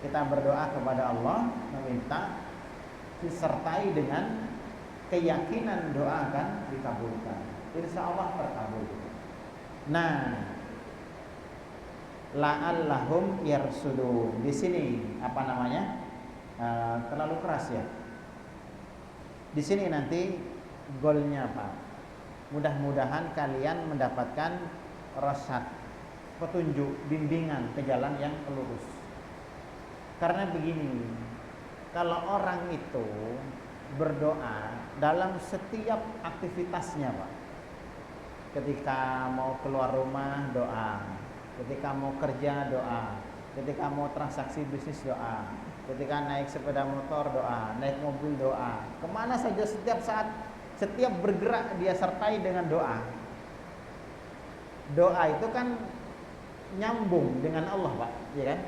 Kita berdoa kepada Allah, meminta disertai dengan keyakinan doa akan dikabulkan. Insya Allah terkabul. Nah, la'allahum yarsudun. Di sini apa namanya? Terlalu keras ya. Di sini nanti goalnya apa? Mudah-mudahan kalian mendapatkan rasyad, petunjuk, bimbingan ke jalan yang lurus. Karena begini, kalau orang itu berdoa dalam setiap aktivitasnya, Pak. Ketika mau keluar rumah doa, ketika mau kerja doa, ketika mau transaksi bisnis doa, ketika naik sepeda motor doa, naik mobil doa, kemana saja setiap saat, setiap bergerak dia sertai dengan doa. Doa itu kan nyambung dengan Allah, Pak, ya kan?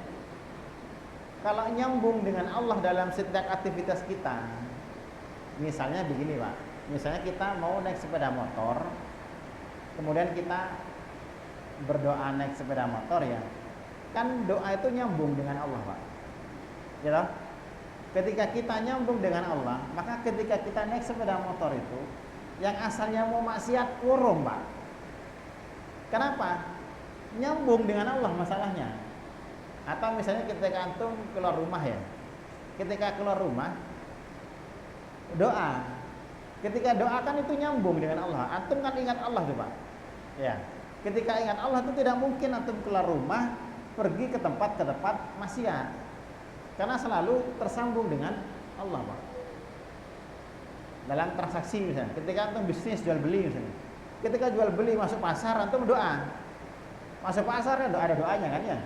Kalau nyambung dengan Allah dalam setiap aktivitas kita, misalnya begini, Pak, misalnya kita mau naik sepeda motor, kemudian kita berdoa naik sepeda motor ya, kan doa itu nyambung dengan Allah, Pak. Ya, ketika kita nyambung dengan Allah, maka ketika kita naik sepeda motor itu, yang asalnya mau maksiat urung, Pak. Kenapa? Nyambung dengan Allah masalahnya. Atau misalnya ketika antum keluar rumah ya, ketika keluar rumah doa, ketika doakan itu nyambung dengan Allah. Antum kan ingat Allah tuh, Pak. Ya, ketika ingat Allah itu tidak mungkin antum keluar rumah pergi ke tempat maksiat. Karena selalu tersambung dengan Allah, Pak. Dalam transaksi misalnya, ketika antum bisnis jual beli misalnya, ketika jual beli masuk pasar antum doa, masuk pasar ada doanya kan ya.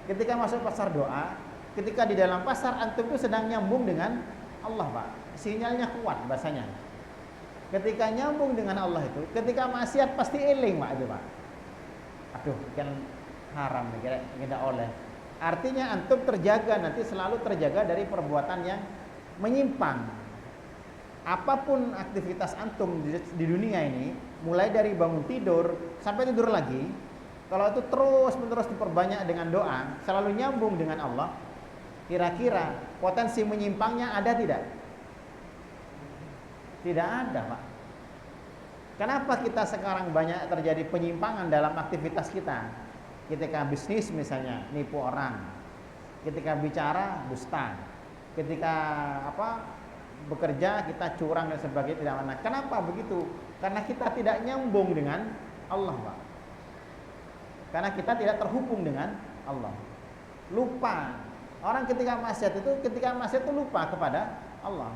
Ketika masuk pasar doa, ketika di dalam pasar antum itu sedang nyambung dengan Allah, Pak. Sinyalnya kuat bahasanya. Ketika nyambung dengan Allah itu, ketika maksiat pasti eling, Pak, itu, Pak. Aduh, kan haram nih, tidak oleh. Artinya antum terjaga, nanti selalu terjaga dari perbuatan yang menyimpang. Apapun aktivitas antum di dunia ini, mulai dari bangun tidur sampai tidur lagi, kalau itu terus-menerus diperbanyak dengan doa, selalu nyambung dengan Allah, kira-kira potensi menyimpangnya ada tidak? Tidak ada, Pak. Kenapa kita sekarang banyak terjadi penyimpangan dalam aktivitas kita? Ketika bisnis misalnya, nipu orang. Ketika bicara, dusta. Ketika bekerja, kita curang dan sebagainya, tidak mana. Kenapa begitu? Karena kita tidak nyambung dengan Allah, Pak. Karena kita tidak terhubung dengan Allah. Lupa. Orang ketika maksiat itu lupa kepada Allah.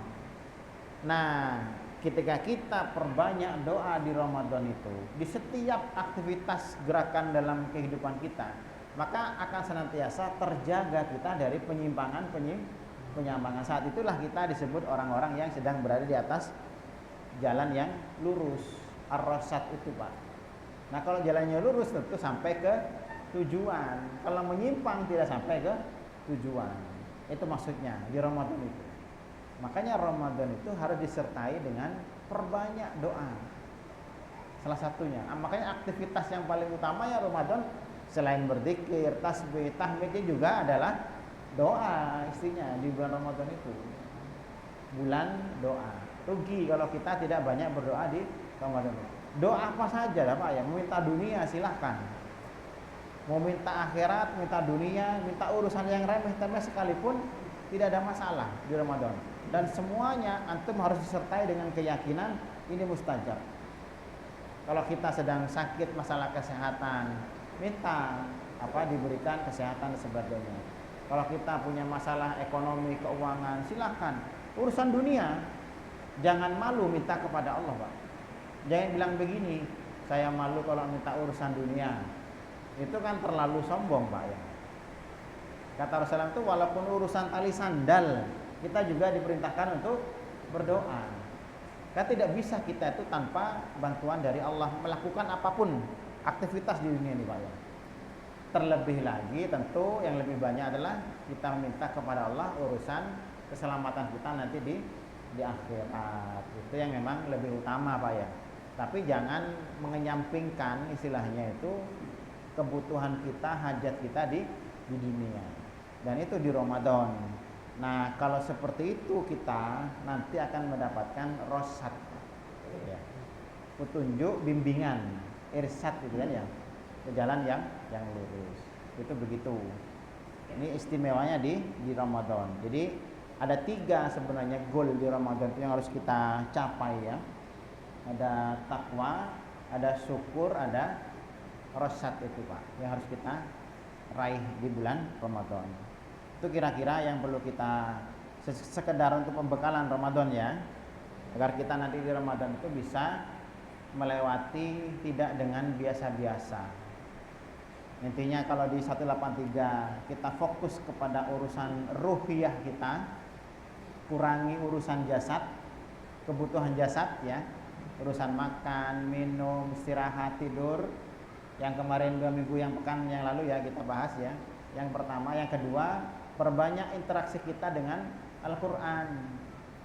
Nah, ketika kita perbanyak doa di Ramadan itu, di setiap aktivitas gerakan dalam kehidupan kita, maka akan senantiasa terjaga kita dari penyimpangan. Saat itulah kita disebut orang-orang yang sedang berada di atas jalan yang lurus, ar-rasyad itu, Pak. Nah, kalau jalannya lurus tentu sampai ke tujuan. Kalau menyimpang tidak sampai ke tujuan. Itu maksudnya di Ramadan itu. Makanya Ramadan itu harus disertai dengan perbanyak doa. Salah satunya. Makanya aktivitas yang paling utama ya Ramadan, selain berzikir, tasbih, tahmidnya juga adalah doa istrinya di bulan Ramadan itu. Bulan doa. Rugi kalau kita tidak banyak berdoa di Ramadan. Doa apa saja lah, Pak ya. Mau minta dunia silahkan. Mau minta akhirat, minta dunia, minta urusan yang remeh-temeh sekalipun tidak ada masalah di Ramadan. Dan semuanya antum harus disertai dengan keyakinan ini mustajab. Kalau kita sedang sakit masalah kesehatan, minta diberikan kesehatan dan sebagainya. Kalau kita punya masalah ekonomi, keuangan, silakan. Urusan dunia, jangan malu minta kepada Allah, Pak. Jangan bilang begini, saya malu kalau minta urusan dunia. Itu kan terlalu sombong, Pak ya. Kata Rasulullah itu walaupun urusan tali sandal, kita juga diperintahkan untuk berdoa. Kan tidak bisa kita itu tanpa bantuan dari Allah melakukan apapun aktivitas di dunia ini, Pak ya. Terlebih lagi tentu yang lebih banyak adalah kita minta kepada Allah urusan keselamatan kita nanti di akhirat. Itu yang memang lebih utama, Pak ya. Tapi jangan mengenyampingkan istilahnya itu kebutuhan kita, hajat kita di dunia. Dan itu di Ramadan. Nah, kalau seperti itu kita nanti akan mendapatkan rosyad, ya. Petunjuk, bimbingan, irsyad gitu kan ya. Ke jalan yang lurus. Itu begitu. Ini istimewanya di Ramadan. Jadi ada 3 sebenarnya goal di Ramadan itu yang harus kita capai ya. Ada takwa, ada syukur, ada rosyad itu, Pak, yang harus kita raih di bulan Ramadan. Itu kira-kira yang perlu kita sekedar untuk pembekalan Ramadan ya. Agar kita nanti di Ramadan itu bisa melewati tidak dengan biasa-biasa. Intinya kalau di 183 kita fokus kepada urusan ruhiyah kita, kurangi urusan jasad, kebutuhan jasad ya, urusan makan, minum, istirahat, tidur. Yang kemarin 2 minggu yang pekan yang lalu ya kita bahas ya. Yang pertama, yang kedua, perbanyak interaksi kita dengan Al-Qur'an,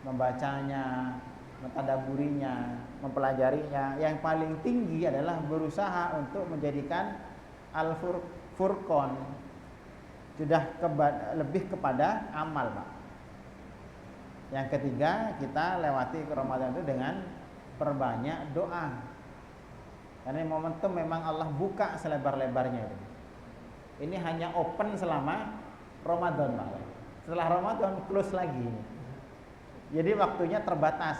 membacanya, mentadaburinya, mempelajarinya. Yang paling tinggi adalah berusaha untuk menjadikan Al-Furqan sudah lebih kepada amal, Pak. Yang ketiga, kita lewati ke Ramadan itu dengan perbanyak doa. Karena momentum memang Allah buka selebar-lebarnya itu. Ini hanya open selama Ramadan, Pak. Setelah Ramadan close lagi. Jadi waktunya terbatas,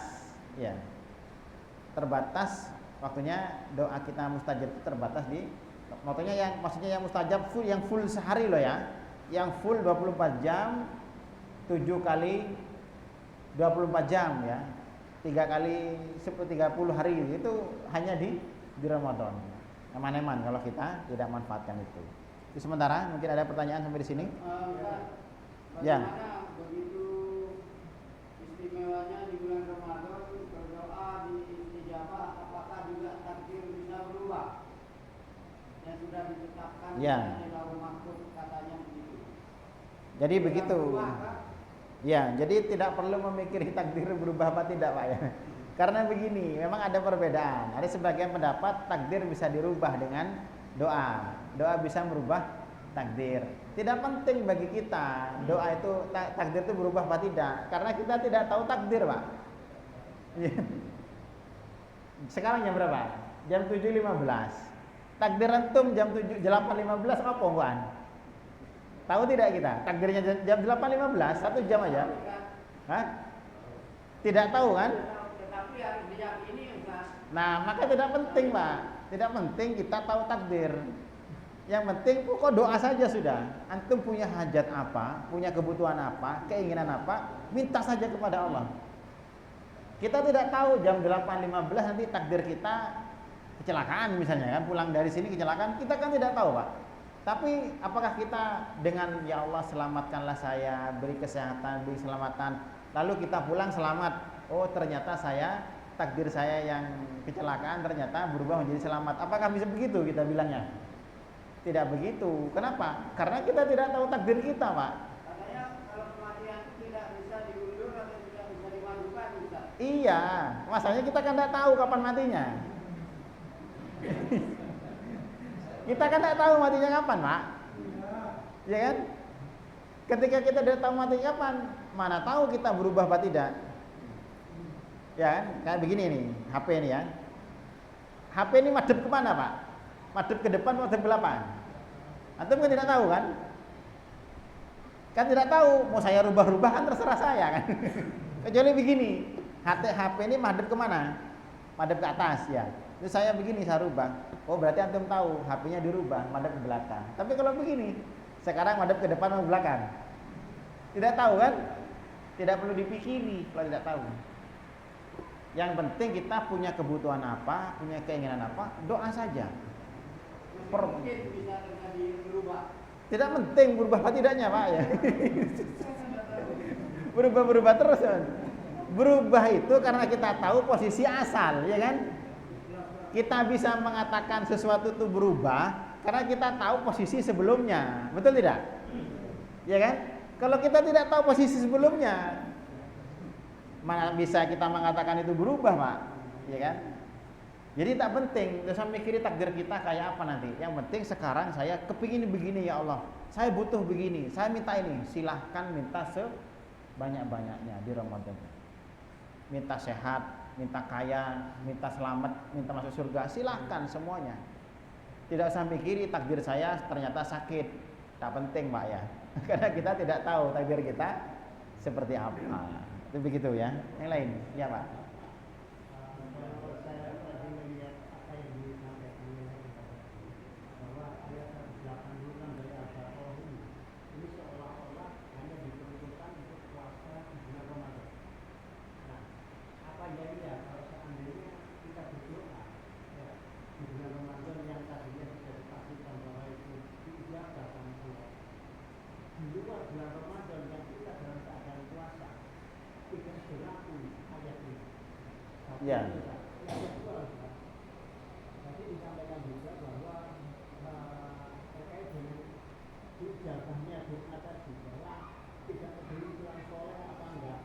ya. Terbatas waktunya, doa kita mustajab itu terbatas di maksudnya yang mustajab full, yang full sehari loh ya. Yang full 24 jam 7 kali 24 jam ya. 3 kali 30 hari itu hanya di Ramadan. Eman-eman kalau kita tidak manfaatkan itu. Jadi sementara mungkin ada pertanyaan sampai di sini. Ya. Begitu istimewanya di bulan Ramadan berdoa di istijabah, apakah juga takdir bisa berubah? Yang sudah ditetapkan ya. di Lauhul Mahfuz katanya begitu. Jadi begitu. Ya, jadi tidak perlu memikir takdir berubah apa tidak, Pak ya. Karena begini, memang ada perbedaan. Ada sebagian pendapat takdir bisa dirubah dengan doa. Doa bisa merubah takdir. Tidak penting bagi kita doa itu takdir itu berubah apa tidak, karena kita tidak tahu takdir, Pak. Sekarang jam berapa? Jam 7.15. Takdir antum jam 8.15 apa bukan? Tahu tidak kita? Takdirnya jam 8.15, 1 jam aja. Hah? Tidak tahu kan? Tetapi harus diyakini, Ustaz. Nah, maka tidak penting, Pak. Tidak penting kita tahu takdir. Yang penting pokok doa saja sudah. Antum punya hajat apa, punya kebutuhan apa, keinginan apa, minta saja kepada Allah. Kita tidak tahu jam 8.15 nanti takdir kita kecelakaan misalnya kan, pulang dari sini kecelakaan, kita kan tidak tahu, Pak. Tapi apakah kita dengan ya Allah selamatkanlah saya, beri kesehatan, beri keselamatan, lalu kita pulang selamat. Oh, ternyata takdir saya yang kecelakaan ternyata berubah menjadi selamat. Apakah bisa begitu kita bilangnya? Tidak begitu. Kenapa? Karena kita tidak tahu takdir kita, Pak. Katanya kalau kematian tidak bisa diundur atau tidak bisa dimajukan, Ustaz. Iya, masalahnya kita kan tidak tahu kapan matinya. Kita kan tidak tahu matinya kapan, Pak. Ya kan? Ketika kita tidak tahu matinya kapan, mana tahu kita berubah apa tidak? Ya kan? Kayak begini nih, HP ini ya. HP ini madep kemana, Pak? Madep ke depan, madep ke belakang. Antum kan tidak tahu kan? Kan tidak tahu, mau saya rubah-rubah kan terserah saya kan. Kecuali begini, HP ini madep kemana? Madep ke atas ya. Terus saya begini, saya rubah. Oh, berarti antum tahu HP-nya dirubah, madep ke belakang. Tapi kalau begini, sekarang madep ke depan atau ke belakang? Tidak tahu kan? Tidak perlu dipikiri kalau tidak tahu. Yang penting kita punya kebutuhan apa, punya keinginan apa, doa saja. Mungkin bisa terjadi berubah. Tidak penting berubah apa tidaknya, Pak ya. Berubah terus kan. Berubah itu karena kita tahu posisi asal, ya kan? Kita bisa mengatakan sesuatu itu berubah karena kita tahu posisi sebelumnya, betul tidak? Ya kan? Kalau kita tidak tahu posisi sebelumnya, mana bisa kita mengatakan itu berubah, Pak? Ya kan? Jadi tak penting, jangan mikir takdir kita kayak apa nanti. Yang penting sekarang saya kepingin begini ya Allah. Saya butuh begini, saya minta ini. Silahkan minta sebanyak-banyaknya di Ramadan. Minta sehat, minta kaya, minta selamat, minta masuk surga. Silahkan semuanya. Tidak usah mikiri takdir saya ternyata sakit. Tak penting, Pak ya. Karena kita tidak tahu takdir kita seperti apa. Itu begitu ya. Yang lain, ya Pak. Ya. Tadi disampaikan juga bahwa terkait dengan ijazahnya doa tadi bahwa tidak peduli pulang soleh apa enggak,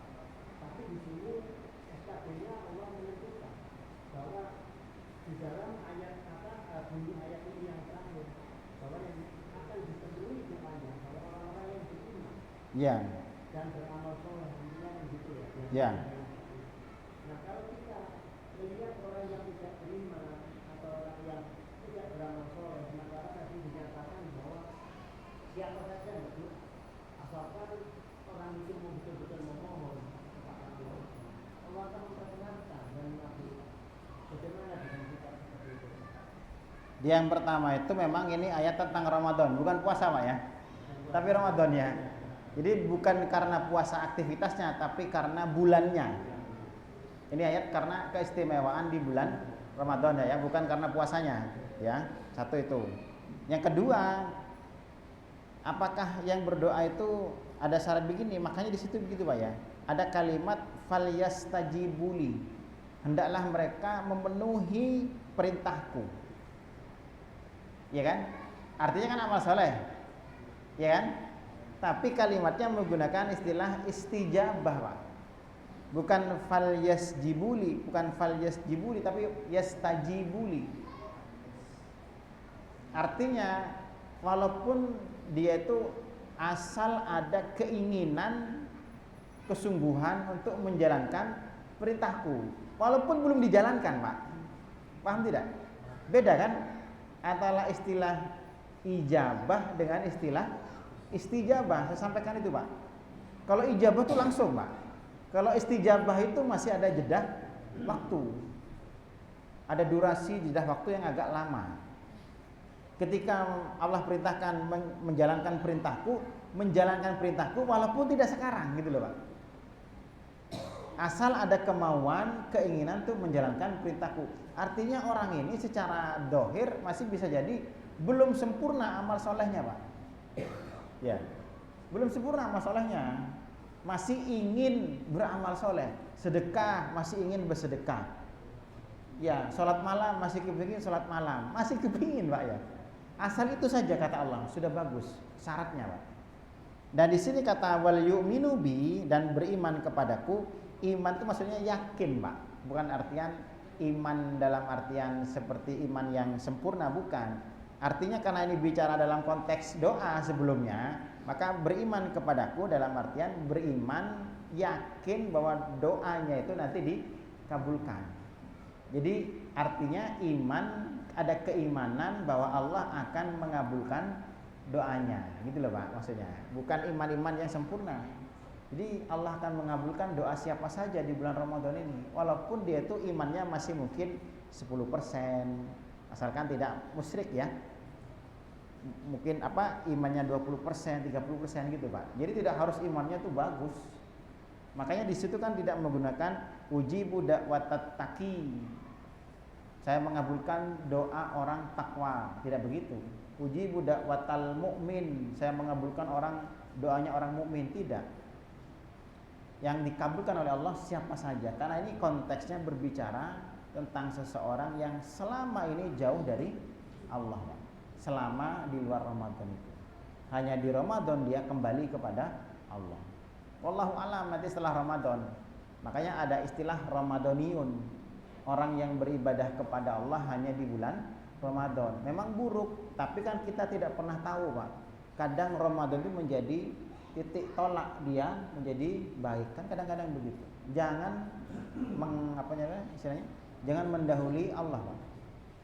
tapi di sini SKB-nya Allah menentukan bahwa di dalam ayat bunyi ayat ini yang terakhir bahwa yang akan dipenuhi doanya kalau orang-orang yang beriman dan beramal soleh, intinya begitu ya. Ya. Nah, kalau kita melihat orang yang tidak beriman atau orang yang tidak beramal soleh, maka tadi dinyatakan bahwa siapa saja betul, asalkan orang itu betul-betul memohon kepada Allah, Allah akan memperkenankan dan mengabulkan. Bagaimana dengan kita seperti itu? Yang pertama itu memang ini ayat tentang Ramadan, bukan puasa, Pak ya. Tapi Ramadan ya. Jadi bukan karena puasa aktivitasnya, tapi karena bulannya. Ini ayat karena keistimewaan di bulan Ramadan ya, bukan karena puasanya ya. Satu itu. Yang kedua, apakah yang berdoa itu ada syarat begini? Makanya di situ begitu, Pak ya. Ada kalimat falyastajibuli. Hendaklah mereka memenuhi perintahku. Ya kan? Artinya kan amal soleh. Ya kan? Tapi kalimatnya menggunakan istilah istijabah, Pak. Bukan fal yasjibuli, tapi yastajibuli. Artinya walaupun dia itu asal ada keinginan, kesungguhan untuk menjalankan perintahku, walaupun belum dijalankan, Pak. Paham tidak? Beda kan antara istilah ijabah dengan istilah istijabah. Saya sampaikan itu, Pak. Kalau ijabah itu langsung, Pak. Kalau istijabah itu masih ada jeda waktu. Ada durasi jeda waktu yang agak lama. Ketika Allah perintahkan menjalankan perintahku walaupun tidak sekarang, gitu loh, Pak. Asal ada kemauan, keinginan untuk menjalankan perintahku. Artinya orang ini secara dohir masih bisa jadi belum sempurna amal solehnya, Pak. Ya, belum sempurna amal solehnya. Masih ingin beramal soleh, sedekah masih ingin bersedekah. Ya, sholat malam masih kepingin sholat malam, masih kepingin, Pak, ya. Asal itu saja kata Allah sudah bagus syaratnya, Pak. Dan di sini kata wal yu'minu bi, dan beriman kepadaku. Iman itu maksudnya yakin, Pak. Bukan artian iman dalam artian seperti iman yang sempurna, bukan. Artinya karena ini bicara dalam konteks doa sebelumnya, maka beriman kepadaku dalam artian beriman yakin bahwa doanya itu nanti dikabulkan. Jadi artinya iman, ada keimanan bahwa Allah akan mengabulkan doanya, gitu loh, Pak, maksudnya. Bukan iman-iman yang sempurna. Jadi Allah akan mengabulkan doa siapa saja di bulan Ramadan ini, walaupun dia itu imannya masih mungkin 10%, asalkan tidak musyrik, ya. Mungkin imannya 20%, 30% gitu, Pak. Jadi tidak harus imannya itu bagus. Makanya di situ kan tidak menggunakan ujibu da'watat taqi. Saya mengabulkan doa orang takwa, tidak begitu. Ujibu da'watal mu'min, saya mengabulkan doanya orang mukmin, tidak. Yang dikabulkan oleh Allah siapa saja, karena ini konteksnya berbicara tentang seseorang yang selama ini jauh dari Allah, Pak. Selama di luar Ramadan itu, hanya di Ramadan dia kembali kepada Allah. Wallahu a'lam, nanti setelah Ramadan. Makanya ada istilah Ramadaniun, orang yang beribadah kepada Allah hanya di bulan Ramadan. Memang buruk, tapi kan kita tidak pernah tahu, Pak. Kadang Ramadan itu menjadi titik tolak dia menjadi baik, kan kadang-kadang begitu. Jangan jangan mendahului Allah, Pak.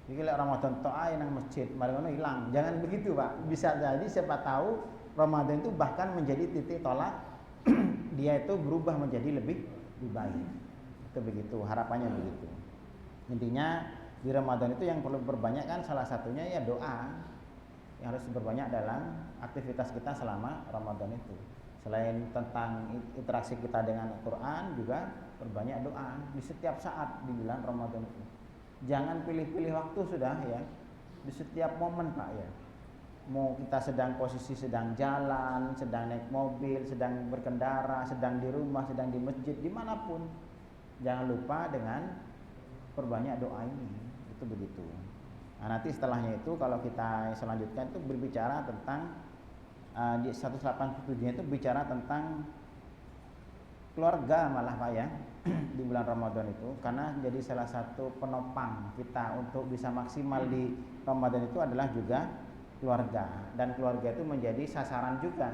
Jadi kalau Ramadan to'ai nang masjid, malam hilang. Jangan begitu, Pak. Bisa jadi siapa tahu Ramadan itu bahkan menjadi titik tolak dia itu berubah menjadi lebih baik. Itu begitu, harapannya begitu. Intinya di Ramadan itu yang perlu berbanyak kan salah satunya ya doa. Yang harus berbanyak dalam aktivitas kita selama Ramadan itu. Selain tentang interaksi kita dengan Al-Quran, juga berbanyak doa di setiap saat di bulan Ramadan itu. Jangan pilih-pilih waktu sudah, ya. Di setiap momen, Pak, ya. Mau kita sedang jalan, sedang naik mobil, sedang berkendara, sedang di rumah, sedang di masjid, dimanapun, jangan lupa dengan perbanyak doa ini. Itu begitu. Nah, nanti setelahnya itu kalau kita selanjutkan itu berbicara tentang di 187-nya itu bicara tentang keluarga malah, Pak, ya. Di bulan Ramadan itu, karena jadi salah satu penopang kita untuk bisa maksimal di Ramadan itu adalah juga keluarga, dan keluarga itu menjadi sasaran juga.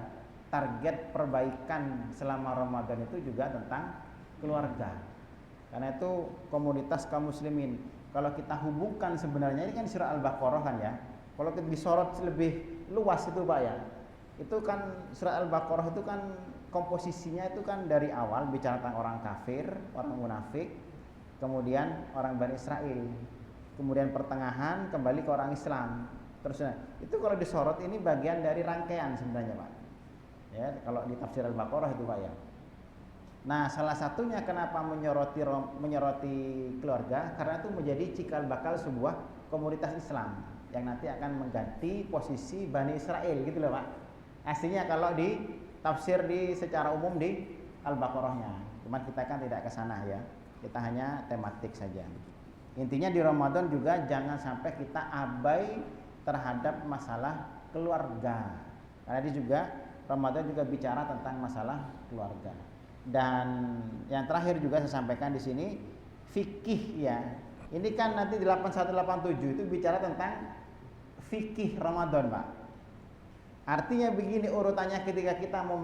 Target perbaikan selama Ramadan itu juga tentang keluarga. Karena itu komunitas kaum muslimin, kalau kita hubungkan sebenarnya ini kan surah Al-Baqarah kan, ya. Kalau kita disorot lebih luas itu, Pak, ya. Itu kan surah Al-Baqarah itu kan komposisinya itu kan dari awal bicara tentang orang kafir, orang munafik, kemudian orang Bani Israel, kemudian pertengahan kembali ke orang Islam. Terusnya itu kalau disorot ini bagian dari rangkaian sebenarnya, Pak. Ya, kalau di tafsir Al-Baqarah itu, Pak, ya. Nah, salah satunya kenapa menyoroti keluarga, karena itu menjadi cikal bakal sebuah komunitas Islam yang nanti akan mengganti posisi Bani Israel, gitu loh, Pak. Aslinya kalau di tafsir secara umum di Al-Baqarahnya. Cuman kita kan tidak ke sana, ya. Kita hanya tematik saja. Intinya di Ramadan juga jangan sampai kita abai terhadap masalah keluarga. Karena dia juga Ramadan juga bicara tentang masalah keluarga. Dan yang terakhir juga saya sampaikan di sini fikih ya. Ini kan nanti 8187 itu bicara tentang fikih Ramadan, Pak. Artinya begini urutannya ketika kita mau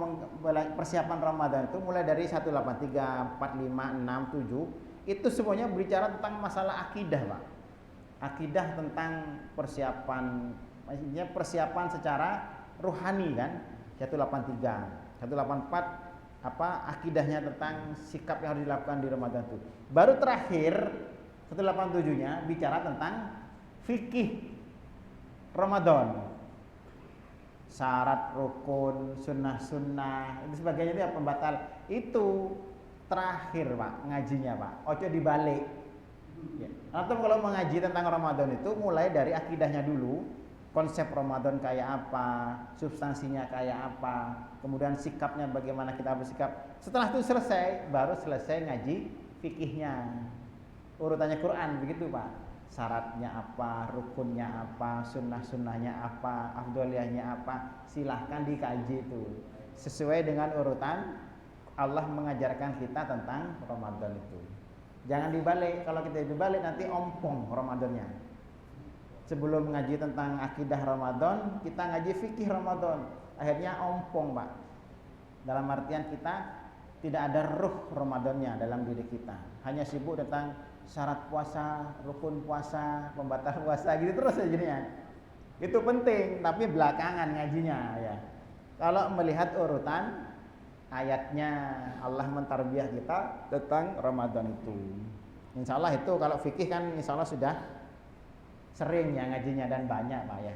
persiapan Ramadan itu mulai dari 183, 45, 6, 7 itu semuanya berbicara tentang masalah akidah, Pak. Akidah tentang persiapan, maksudnya persiapan secara rohani kan. 183, 184 akidahnya tentang sikap yang harus dilakukan di Ramadan itu. Baru terakhir 187-nya bicara tentang fikih Ramadan. Syarat, rukun, sunnah-sunnah itu sebagainya itu ya pembatal. Itu terakhir Pak ngajinya Pak. Ojo dibalik. Ya. Atau kalau mengaji tentang Ramadan itu mulai dari akidahnya dulu. Konsep Ramadan kayak apa, substansinya kayak apa, kemudian sikapnya bagaimana kita bersikap. Setelah itu selesai, baru selesai ngaji fikihnya. Urutannya Quran begitu Pak. Syaratnya apa, rukunnya apa, sunnah-sunnahnya apa, afdoliyahnya apa, silahkan dikaji itu. Sesuai dengan urutan Allah mengajarkan kita tentang Ramadan itu. Jangan dibalik, kalau kita dibalik nanti ompong Ramadannya. Sebelum ngaji tentang akidah Ramadan, kita ngaji fikih Ramadan. Akhirnya ompong, Pak. Dalam artian kita tidak ada ruh Ramadannya dalam diri kita. Hanya sibuk tentang syarat puasa, rukun puasa, pembatal puasa gitu terus aja jadinya. Itu penting, tapi belakangan ngajinya ya. Kalau melihat urutan ayatnya Allah mentarbiyah kita tentang Ramadan itu. Insya Allah itu kalau fikih kan insya Allah sudah sering ya ngajinya dan banyak Pak ya.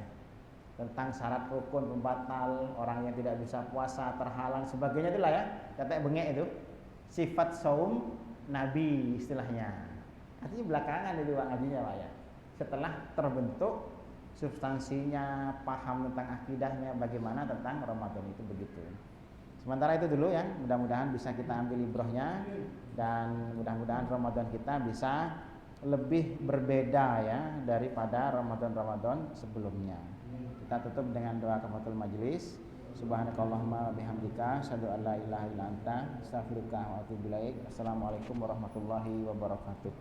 Tentang syarat rukun pembatal, orang yang tidak bisa puasa, terhalang sebagainya itulah ya. Kata bengek itu. Sifat saum Nabi istilahnya. Artinya belakangan itu Pak ngajinya Pak ya. Setelah terbentuk substansinya, paham tentang akidahnya, bagaimana tentang Ramadan itu begitu. Sementara itu dulu ya, mudah-mudahan bisa kita ambil ibrohnya dan mudah-mudahan Ramadan kita bisa lebih berbeda ya daripada Ramadan-Ramadan sebelumnya. Kita tutup dengan doa kafaratul majelis. Subhanakallahumma bihamdika asyhadu an la ilaha illa anta astaghfiruka wa atubu ilaik. Assalamualaikum warahmatullahi wabarakatuh.